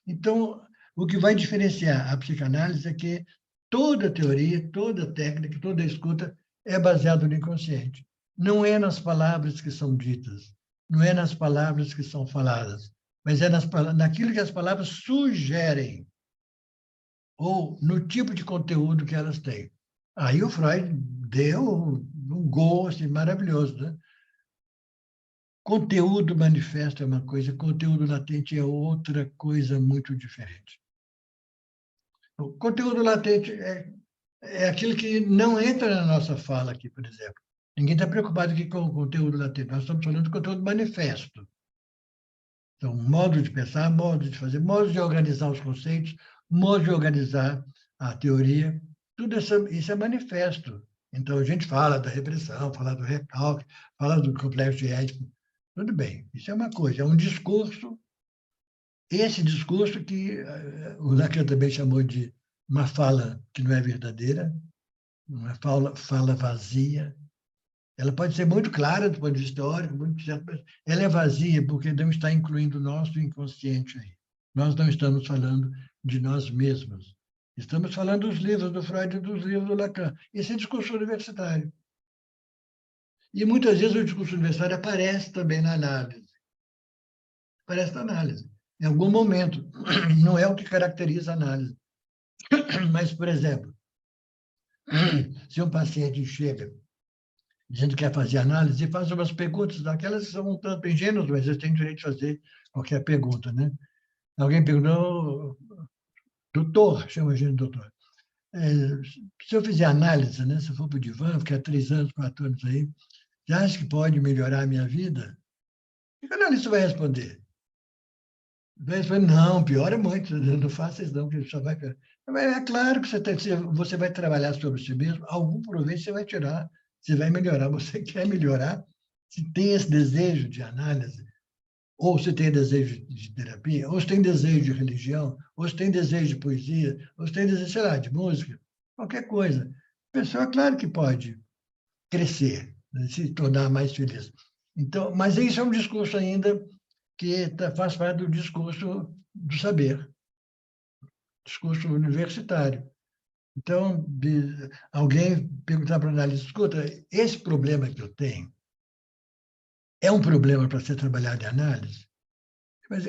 Então, o que vai diferenciar a psicanálise é que toda teoria, toda técnica, toda escuta é baseada no inconsciente. Não é nas palavras que são ditas, não é nas palavras que são faladas, mas é naquilo que as palavras sugerem, ou no tipo de conteúdo que elas têm. Aí o Freud deu um gol assim, maravilhoso, né? Conteúdo manifesto é uma coisa, conteúdo latente é outra coisa muito diferente. O conteúdo latente é aquilo que não entra na nossa fala aqui, por exemplo. Ninguém está preocupado aqui com o conteúdo latente. Nós estamos falando de conteúdo manifesto. Então, modo de pensar, modo de fazer, modo de organizar os conceitos, modo de organizar a teoria, tudo isso é manifesto. Então, a gente fala da repressão, fala do recalque, fala do complexo de Édipo. Tudo bem, isso é uma coisa, é um discurso, esse discurso que o Lacan também chamou de uma fala que não é verdadeira, uma fala vazia. Ela pode ser muito clara do ponto de vista teórico, muito certo, mas ela é vazia porque não está incluindo o nosso inconsciente aí. Nós não estamos falando de nós mesmos. Estamos falando dos livros do Freud e dos livros do Lacan. Esse é discurso universitário. E muitas vezes o discurso universitário aparece também na análise. Aparece na análise. Em algum momento. Não é o que caracteriza a análise. Mas, por exemplo, se um paciente chega dizendo que quer fazer análise, e faz umas perguntas daquelas que são um tanto ingênuas, mas eles têm direito de fazer qualquer pergunta, né? Alguém perguntou, doutor, chama a gente de doutor, se eu fizer análise, né, se eu for para o divã, ficar 3 anos, 4 anos aí, você acha que pode melhorar a minha vida? O que o analista vai responder? Vai responder, não, piora muito, não faça isso não, que só vai... Mas é claro que você vai trabalhar sobre si mesmo, algum proveito você vai tirar, você vai melhorar. Você quer melhorar? Se tem esse desejo de análise, ou se tem desejo de terapia, ou se tem desejo de religião, ou se tem desejo de poesia, ou se tem desejo, sei lá, de música, qualquer coisa. A pessoa, claro que pode crescer, né, se tornar mais feliz. Então, mas isso é um discurso ainda que faz parte do discurso do saber, discurso universitário. Então, alguém perguntar para o analista, escuta, esse problema que eu tenho é um problema para ser trabalhado em análise? Mas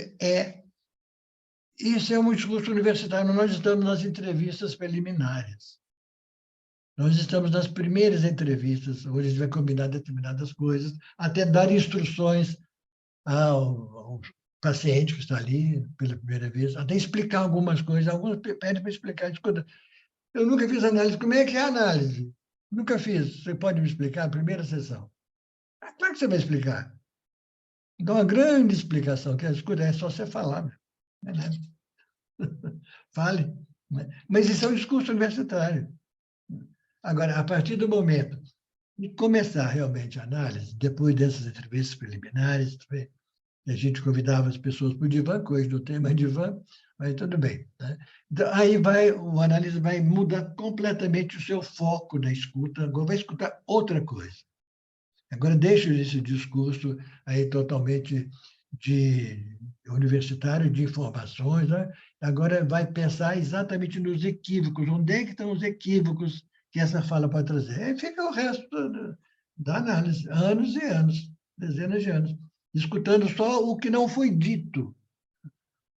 isso é um discurso universitário. Nós estamos nas entrevistas preliminares. Nós estamos nas primeiras entrevistas, onde a gente vai combinar determinadas coisas, até dar instruções ao paciente que está ali pela primeira vez, até explicar algumas coisas. Alguns pedem para explicar. Escuta, eu nunca fiz análise. Como é que é a análise? Nunca fiz. Você pode me explicar a primeira sessão? Claro que você vai explicar. Dá uma grande explicação, que escuta, é só você falar. Né? Fale. Né? Mas isso é um discurso universitário. Agora, a partir do momento de começar realmente a análise, depois dessas entrevistas preliminares, a gente convidava as pessoas para o divã, que hoje não tem mais divã, mas tudo bem. Né? Então, aí o analista vai mudar completamente o seu foco da escuta, agora vai escutar outra coisa. Agora deixa esse discurso aí totalmente universitário, de informações, né? Agora vai pensar exatamente nos equívocos, onde é que estão os equívocos que essa fala pode trazer. Aí fica o resto da análise, anos e anos, dezenas de anos, escutando só o que não foi dito,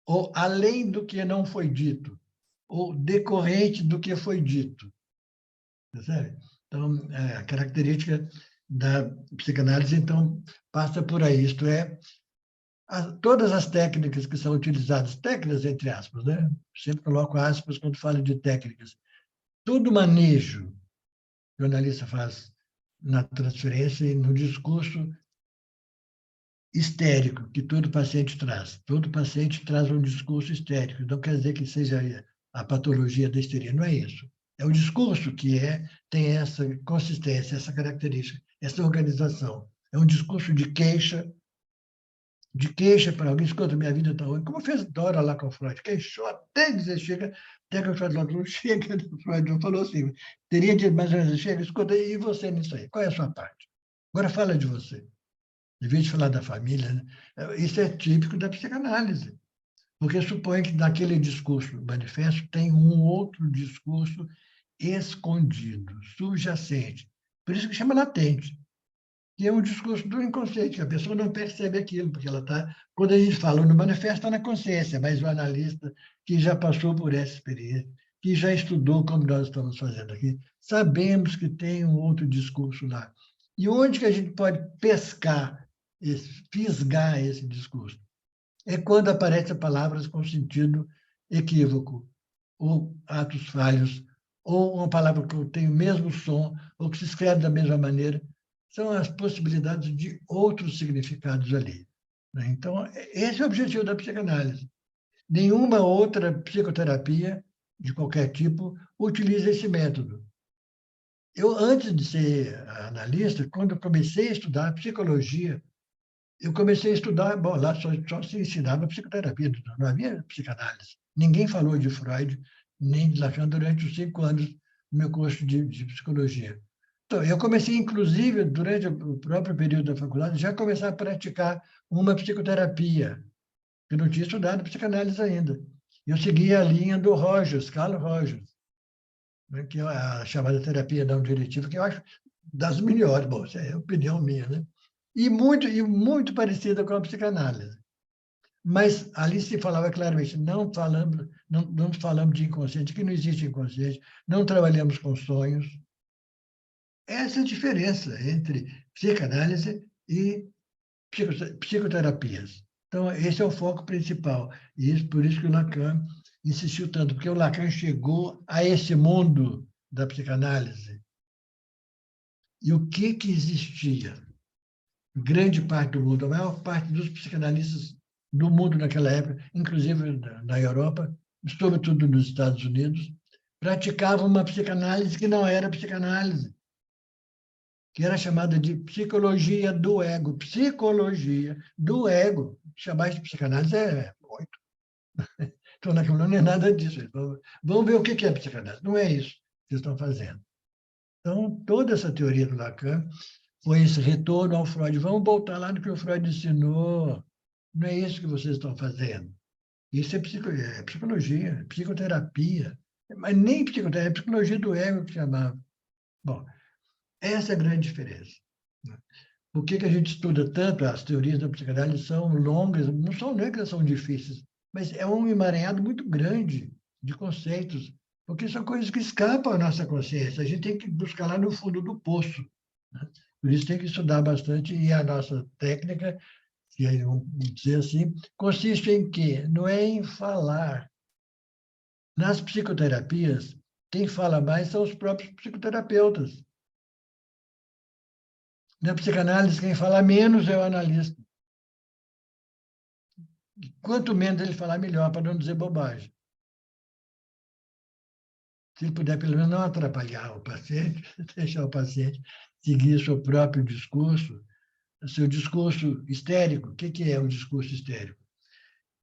ou além do que não foi dito, ou decorrente do que foi dito. Percebe? Então, a característica da psicanálise, então, passa por aí, isto é, todas as técnicas que são utilizadas, técnicas entre aspas, né? Sempre coloco aspas quando falo de técnicas, todo manejo que o analista faz na transferência e no discurso histérico que todo paciente traz. Todo paciente traz um discurso histérico, não quer dizer que seja a patologia da histeria, não é isso. É o discurso que tem essa consistência, essa característica, essa organização. É um discurso de queixa para alguém, escuta, minha vida está ruim. Como fez Dora lá com o Freud, queixou até dizer chega, até que o Freud falou, chega, o Freud não falou assim, teria dito mais ou menos, chega, escuta, e você nisso aí? Qual é a sua parte? Agora fala de você. Em vez de falar da família, né? Isso é típico da psicanálise, porque supõe que naquele discurso manifesto tem um outro discurso escondido, subjacente. Por isso que chama latente, que é um discurso do inconsciente, que a pessoa não percebe aquilo, porque ela está... Quando a gente fala no manifesto, está na consciência, mas o analista que já passou por essa experiência, que já estudou como nós estamos fazendo aqui, sabemos que tem um outro discurso lá. E onde que a gente pode pescar, fisgar esse discurso? É quando aparecem palavras com sentido equívoco, ou atos falhos, ou uma palavra que tem o mesmo som, ou que se escreve da mesma maneira. São as possibilidades de outros significados ali. Então, esse é o objetivo da psicanálise. Nenhuma outra psicoterapia, de qualquer tipo, utiliza esse método. Eu, antes de ser analista, quando eu comecei a estudar psicologia, eu comecei a estudar, bom, lá só se ensinava psicoterapia, não havia psicanálise. Ninguém falou de Freud, nem de Lacan durante os 5 anos do meu curso de psicologia. Então, eu comecei, inclusive, durante o próprio período da faculdade, já começar a praticar uma psicoterapia. Eu não tinha estudado psicanálise ainda. Eu seguia a linha do Rogers, Carl Rogers, né, que é a chamada terapia não diretiva, que eu acho das melhores, bom, essa é a opinião minha, né? E muito parecida com a psicanálise. Mas ali se falava claramente, não falamos de inconsciente, que não existe inconsciente, não trabalhamos com sonhos. Essa é a diferença entre psicanálise e psicoterapias. Então, esse é o foco principal. E por isso que o Lacan insistiu tanto, porque o Lacan chegou a esse mundo da psicanálise. E o que existia? Grande parte do mundo, a maior parte dos psicanalistas do mundo naquela época, inclusive na Europa, sobretudo nos Estados Unidos, praticavam uma psicanálise que não era psicanálise, que era chamada de psicologia do ego. Psicologia do ego. Chamar de psicanálise é muito. Então, não é nada disso. Vamos ver o que é psicanálise. Não é isso que vocês estão fazendo. Então, toda essa teoria do Lacan foi esse retorno ao Freud. Vamos voltar lá no que o Freud ensinou. Não é isso que vocês estão fazendo. Isso é psicologia, psicoterapia. Mas nem psicoterapia, é psicologia do ego que chamava. Bom, essa é a grande diferença. Por que a gente estuda tanto? As teorias da psicanálise são longas, não é que elas são difíceis, mas é um emaranhado muito grande de conceitos, porque são coisas que escapam à nossa consciência. A gente tem que buscar lá no fundo do poço. Né? Por isso tem que estudar bastante, e a nossa técnica, que vamos dizer assim, consiste em quê? Não é em falar. Nas psicoterapias, quem fala mais são os próprios psicoterapeutas. Na psicanálise, quem fala menos é o analista. E quanto menos ele falar, melhor, para não dizer bobagem. Se ele puder, pelo menos, não atrapalhar o paciente, deixar o paciente seguir o seu próprio discurso, o seu discurso histérico. O que é o discurso histérico?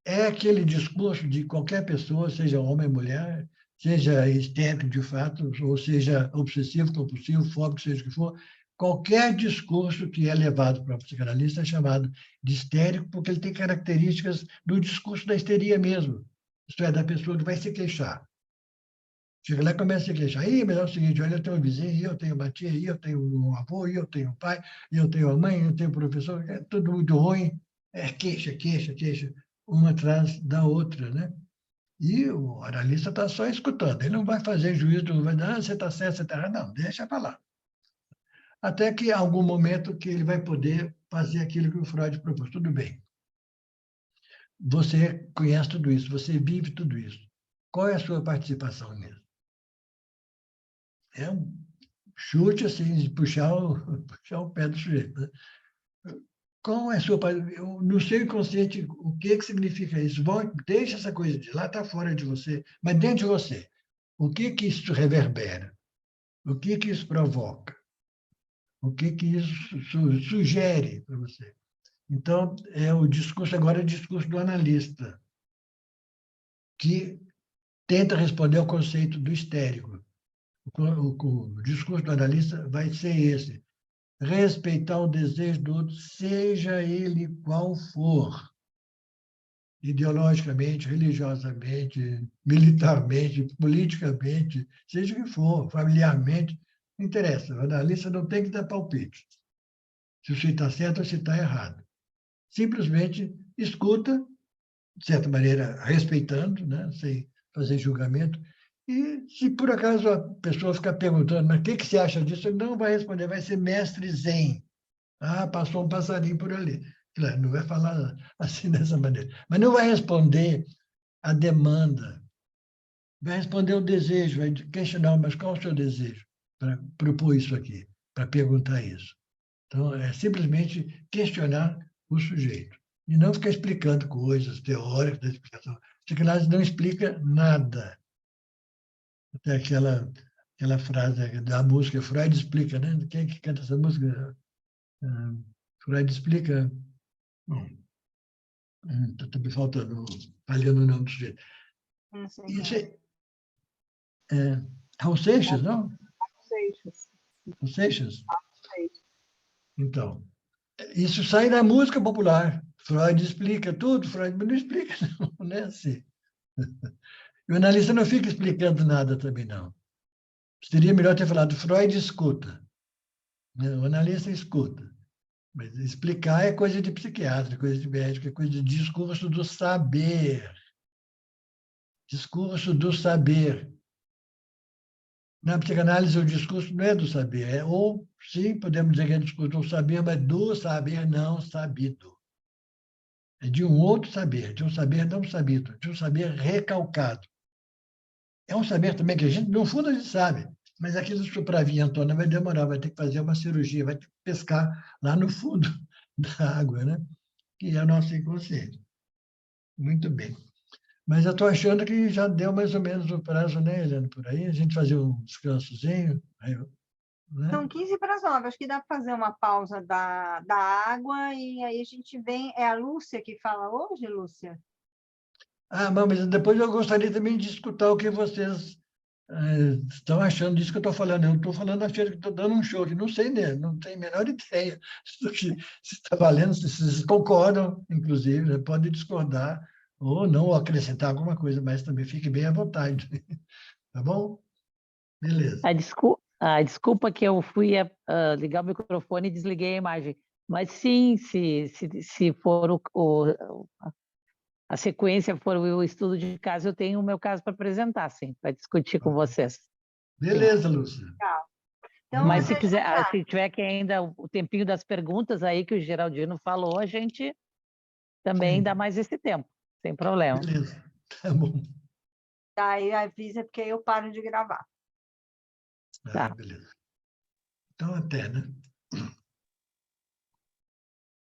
É aquele discurso de qualquer pessoa, seja homem ou mulher, seja histérico de fato, ou seja obsessivo, compulsivo, fóbico, seja o que for, qualquer discurso que é levado para o psicanalista é chamado de histérico, porque ele tem características do discurso da histeria mesmo, isto é, da pessoa que vai se queixar. Chega lá e começa a se queixar. Mas é o seguinte, olha, eu tenho um vizinho, eu tenho uma tia, eu tenho um avô, eu tenho um pai, eu tenho a mãe, eu tenho um professor, é tudo muito ruim. É queixa, queixa, queixa, uma atrás da outra, né? E o analista está só escutando, ele não vai fazer juízo, não vai dizer, você está certo, você está errado, não, deixa para lá. Até que, em algum momento, que ele vai poder fazer aquilo que o Freud propôs. Tudo bem. Você conhece tudo isso, você vive tudo isso. Qual é a sua participação nisso? É um chute, assim, de puxar o pé do sujeito. Né? Qual é a sua participação? No seu inconsciente, o que significa isso? Deixa essa coisa de lá, está fora de você, mas dentro de você. O que isso reverbera? O que isso provoca? O que isso sugere para você? Então, o discurso agora é o discurso do analista, que tenta responder ao conceito do histérico. O discurso do analista vai ser esse: respeitar o desejo do outro, seja ele qual for, ideologicamente, religiosamente, militarmente, politicamente, seja o que for, familiarmente, não interessa. O analista não tem que dar palpite. Se você está certo ou se está errado. Simplesmente escuta, de certa maneira, respeitando, né? Sem fazer julgamento, E se por acaso a pessoa ficar perguntando, mas o que você acha disso? Ele não vai responder, vai ser mestre zen. Ah, passou um passarinho por ali. Claro, não vai falar assim dessa maneira. Mas não vai responder a demanda, vai responder o desejo, vai questionar, mas qual é o seu desejo para propor isso aqui, para perguntar isso? Então, é simplesmente questionar o sujeito. E não ficar explicando coisas teóricas da explicação. A psicanálise não explica nada. Até aquela frase da música, Freud explica, né? Quem que canta essa música? Freud explica. Bom, está me faltando, falhando o nome do sujeito. Não sei Isso quem é Raul Seixas, não? Seixas. Raul Seixas? Seixas. Então, isso sai da música popular. Freud explica tudo, Freud não explica, não é assim. E o analista não fica explicando nada também, não. Seria melhor ter falado, Freud escuta. O analista escuta. Mas explicar é coisa de psiquiatra, coisa de médico, é coisa de discurso do saber. Discurso do saber. Na psicanálise, o discurso não é do saber, ou, sim, podemos dizer que é discurso do saber, mas do saber não sabido. É de um outro saber, de um saber não sabido, de um saber recalcado. É um saber também que a gente, no fundo, a gente sabe, mas aquilo para vir à tona vai demorar, vai ter que fazer uma cirurgia, vai ter que pescar lá no fundo da água, né? Que é o nosso inconsciente. Muito bem. Mas eu estou achando que já deu mais ou menos o prazo, né, Helena, por aí? A gente fazer um descansozinho, né? São 15 para as 9. Acho que dá para fazer uma pausa da água e aí a gente vem. É a Lúcia que fala hoje, Lúcia? Ah, mas depois eu gostaria também de escutar o que vocês estão achando disso que eu estou falando. Eu não estou falando achando que estou dando um show, que não sei, né? Não tenho a menor ideia do que se está valendo, se vocês concordam, inclusive, né? Podem discordar ou não, ou acrescentar alguma coisa, mas também fique bem à vontade. Tá bom? Beleza. A desculpa que eu fui ligar o microfone e desliguei a imagem. Mas sim, se for a sequência for o estudo de caso, eu tenho o meu caso para apresentar, sim, para discutir com vocês. Beleza, Lúcia. Então, Mas deixa se quiser, eu se tiver que ainda o tempinho das perguntas aí que o Geraldino falou, a gente também Sim. dá mais esse tempo, sem problema. Beleza. Tá bom. Aí avisa, porque aí eu paro de gravar. Tá. Beleza. Então, até, né?